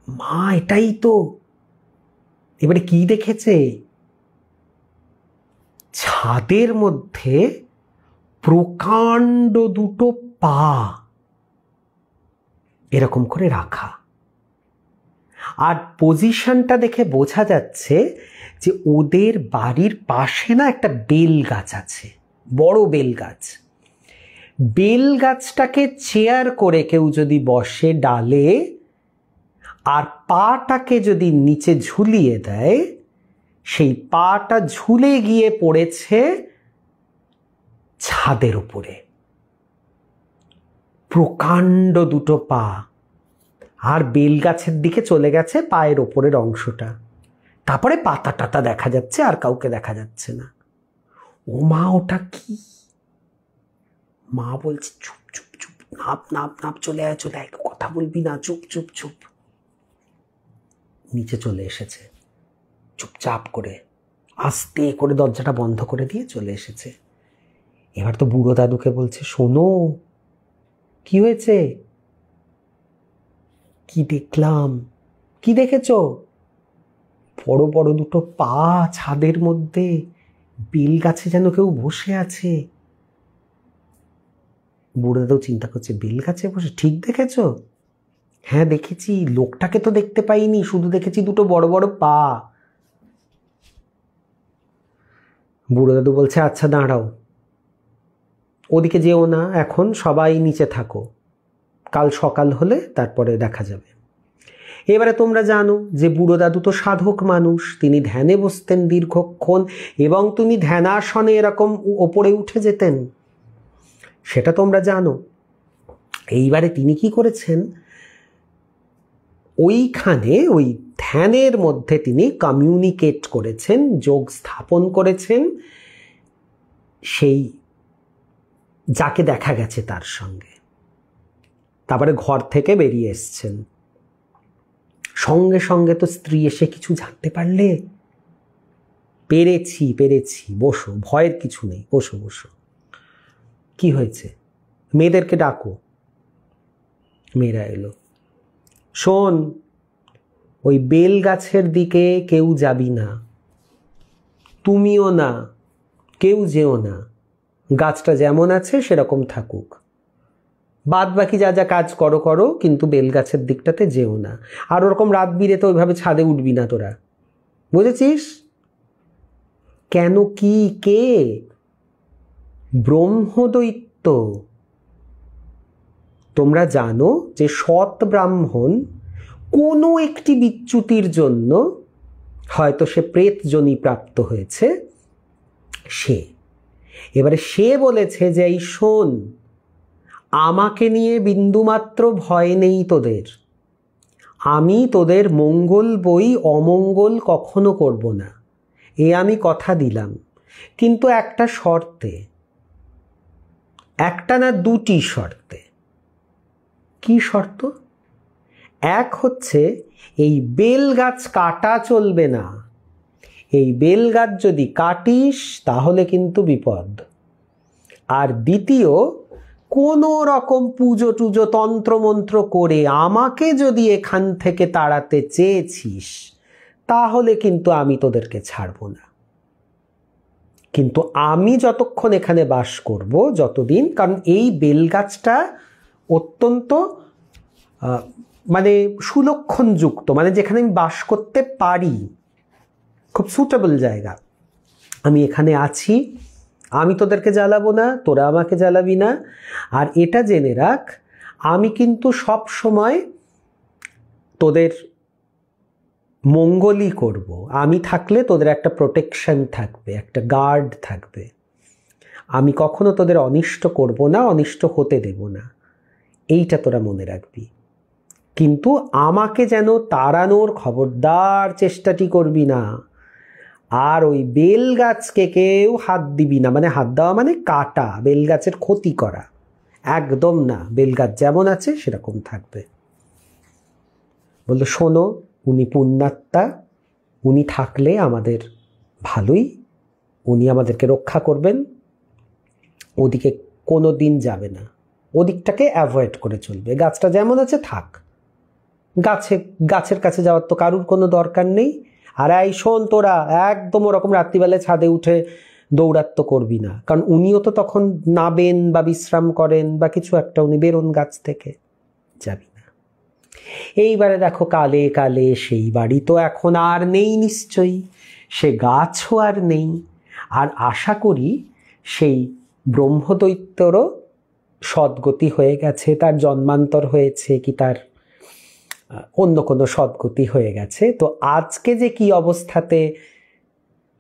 মা, এটাই তো। এবারে কি দেখেছে? ছাদের মধ্যে প্রকাণ্ড দুটো পা এরকম করে রাখা, আর পজিশনটা দেখে বোঝা যাচ্ছে যে ওদের বাড়ির পাশে না একটা বেল গাছ আছে, বড় বেল গাছ। বেল গাছটাকে চেয়ার করে কেউ যদি বসে ডালে, আর পাটাকে যদি নিচে ঝুলিয়ে দেয়, সেই পাটা ঝুলে গিয়ে পড়েছে ছাদের উপরে। প্রকাণ্ড দুটো পা, আর বেল গাছের দিকে চলে গেছে পায়ের ওপরের অংশটা, তারপরে পাতা টাতা দেখা যাচ্ছে, আর কাউকে দেখা যাচ্ছে না। ও মা, ওটা কি? মা বলছে, চুপ চুপ চুপ, নাপ নাপ নাপ, চলে আয় চলে আয়, কথা বলবি না, চুপ চুপ চুপ। নিচে চলে এসেছে চুপচাপ করে, আস্তে করে দরজাটা বন্ধ করে দিয়ে চলে এসেছে। এবার তো বুড়ো দাদুকে বলছে, শোনো, কি হয়েছে? কি দেখলাম? কি দেখেছ? বড় বড় দুটো পা ছাদের মধ্যে, বেল গাছে যেন কেউ বসে আছে। বুড়ো দাদু চিন্তা করছে, বেল গাছে বসে? ঠিক দেখেছ? হ্যাঁ দেখেছি, লোকটাকে তো দেখতে পাইনি, শুধু দেখেছি দুটো বড় বড় পা। বুড়ো দাদু বলছে, আচ্ছা দাঁড়াও, ওদিকে যেও না, এখন সবাই নিচে থাকো, কাল সকাল হলে তারপরে দেখা যাবে। এবারে তোমরা জানো যে বুড়ো দাদু তো সাধক মানুষ, তিনি ধ্যানে বসতেন দীর্ঘক্ষণ এবং তিনি ধ্যানাসনে এরকম ওপরে উঠে যেতেন, সেটা তোমরা জানো। এইবারে তিনি কি করেছেন, ওইখানে ওই ধ্যানের মধ্যে তিনি কমিউনিকেট করেছেন, যোগ স্থাপন করেছেন সেই যাকে দেখা গেছে তার সঙ্গে। তারপরে ঘর থেকে বেরিয়ে এসছেন, সঙ্গে সঙ্গে তো স্ত্রী এসে কিছু জানতে পারলে, পেরেছি পেরেছি, বসো, ভয়ের কিছু নেই, বসো বসো। কি হয়েছে, মেয়েদেরকে ডাকো। মেয়েরা এলো। শোন, ওই বেল গাছের দিকে কেউ যাবি না, তুমিও না, কেউ যেও না, গাছটা যেমন আছে সেরকম থাকুক, বাদ বাকি যা যা কাজ করো করো, কিন্তু বেল গাছের দিকটাতে যেও না। আর ওরকম রাত বিরেতে ওইভাবে ছাদে উঠবি না তোরা, বুঝেছিস? কেন, কি, কে? ব্রহ্মদৈত্য। তোমরা জানো যে সৎ ব্রাহ্মণ কোনো একটি বিচ্যুতির জন্য, হয়তো সে প্রেতজনি প্রাপ্ত হয়েছে, এবারে সে বলেছে যে এই শোন, আমাকে নিয়ে বিন্দুমাত্র ভয় নেই তোদের, আমি তোদের মঙ্গল বই অমঙ্গল কখনো করব না, এ আমি কথা দিলাম, কিন্তু একটা শর্তে, একটা না দুটি শর্তে। কি শর্ত? এক হচ্ছে এই বেল গাছ কাটা চলবে না, এই বেল গাছ যদি কাটিস তাহলে কিন্তু বিপদ। আর দ্বিতীয়, কোনো রকম পুজো টুজো তন্ত্রমন্ত্র করে আমাকে যদি এখান থেকে তাড়াতে চেয়েছিস তাহলে কিন্তু আমি তোদেরকে ছাড়ব না। কিন্তু আমি যতক্ষণ এখানে বাস করব, যতদিন, কারণ এই বেলগাছটা অত্যন্ত মানে সুলক্ষণযুক্ত, মানে যেখানে আমি বাস করতে পারি, খুব সুটেবল জায়গা, আমি এখানে আছি, আমি তোদেরকে জ্বালাবো না, তোরা আমাকে জ্বালাবি না। আর এটা জেনে রাখ, আমি কিন্তু সব সময় তোদের মঙ্গলই করব, আমি থাকলে তোদের একটা প্রোটেকশন থাকবে, একটা গার্ড থাকবে, আমি কখনো তোদের অনিষ্ট করব না, অনিষ্ট হতে দেব না, এইটা তোরা মনে রাখবি। কিন্তু আমাকে যেন তাড়ানোর খবরদার চেষ্টাটি করবি না। আর ওই বেল গাছকে কেউ হাত দিবি না, মানে হাত দেওয়া মানে কাটা, বেল গাছের ক্ষতি করা, একদম না, বেল গাছ যেমন আছে সেরকম থাকবে। বললো শোনো, উনি পুণ্যাত্মা, উনি থাকলে আমাদের ভালোই, উনি আমাদেরকে রক্ষা করবেন, ওদিকে কোনো দিন যাবে না, ওদিকটাকে অ্যাভয়েড করে চলবে, গাছটা যেমন আছে থাক, গাছের কাছে যাওয়ার তো কারুর কোনো দরকার নেই। আর এই শোন, তোরা একদম ওরকম রাত্রিবেলায় ছাদে উঠে দৌড়াত্ম করবি না, কারণ উনিও তো তখন নাবেন বা বিশ্রাম করেন বা কিছু একটা, উনি বেরোন গাছ থেকে, যাবি না। এইবারে দেখো, কালে কালে সেই বাড়ি তো এখন আর নেই নিশ্চয়ই, সে গাছও আর নেই। আর আশা করি সেই ব্রহ্মদৈত্যরও সদ্গতি হয়ে গেছে, তার জন্মান্তর হয়েছে, কি তার অন্য কোনো সদ্গতি হয়ে গেছে। তো আজকে যে কি অবস্থাতে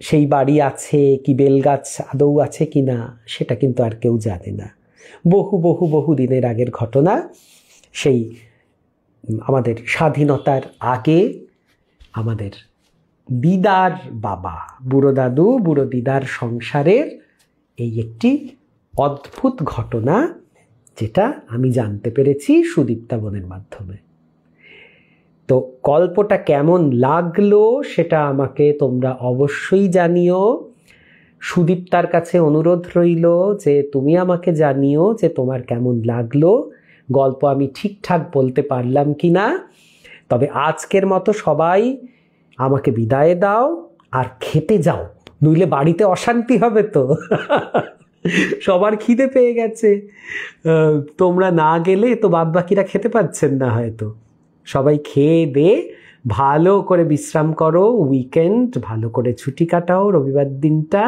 সেই বাড়ি আছে, কি বেলগাছ আদৌ আছে কি না, সেটা কিন্তু আর কেউ জানে না। বহু বহু বহু দিনের আগের ঘটনা, সেই আমাদের স্বাধীনতার আগে আমাদের দিদার বাবা, বুড়ো দাদু বুড়ো দিদার সংসারের এই একটি অদ্ভুত ঘটনা, যেটা আমি জানতে পেরেছি সুদীপ্তা বোনের মাধ্যমে। তো গল্পটা কেমন লাগলো সেটা আমাকে তোমরা অবশ্যই জানিও। সুদীপ্তার কাছে অনুরোধ রইল যে তুমি আমাকে জানিও যে তোমার কেমন লাগলো, গল্প আমি ঠিকঠাক বলতে পারলাম কি না। তবে আজকের মতো সবাই আমাকে বিদায় দাও আর খেতে যাও, নইলে বাড়িতে অশান্তি হবে তো। সবার খিদে পেয়ে গেছে, তোমরা না গেলে তো বাদবাকিরা খেতে পাচ্ছেন না হয়তো। সবাই খেয়ে দে ভালো করে বিশ্রাম করো, উইকেন্ড ভালো করে ছুটি কাটাও, রবিবার দিনটা।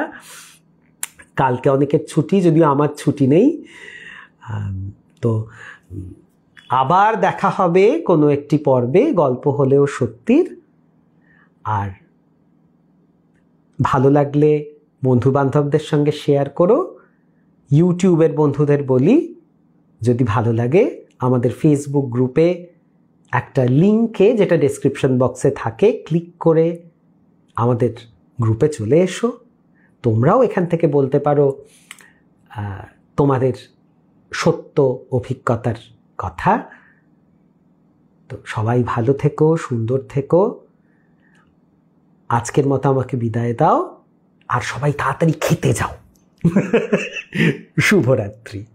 কালকে অনেকের ছুটি, যদিও আমার ছুটি নেই। তো আবার দেখা হবে কোনো একটি পর্বে, গল্প হলেও সত্যির। আর ভালো লাগলে বন্ধু বান্ধবদের সঙ্গে শেয়ার করো। ইউটিউবের বন্ধুদের বলি, যদি ভালো লাগে আমাদের ফেসবুক গ্রুপে একটা লিঙ্কে, যেটা ডেসক্রিপশন বক্সে থাকে, ক্লিক করে আমাদের গ্রুপে চলে এসো। তোমরাও এখান থেকে বলতে পারো তোমাদের সত্য অভিজ্ঞতার কথা। তো সবাই ভালো থেকো, সুন্দর থেকো। আজকের মতো আমাকে বিদায় দাও, আর সবাই তাড়াতাড়ি খেতে যাও। শুভরাত্রি।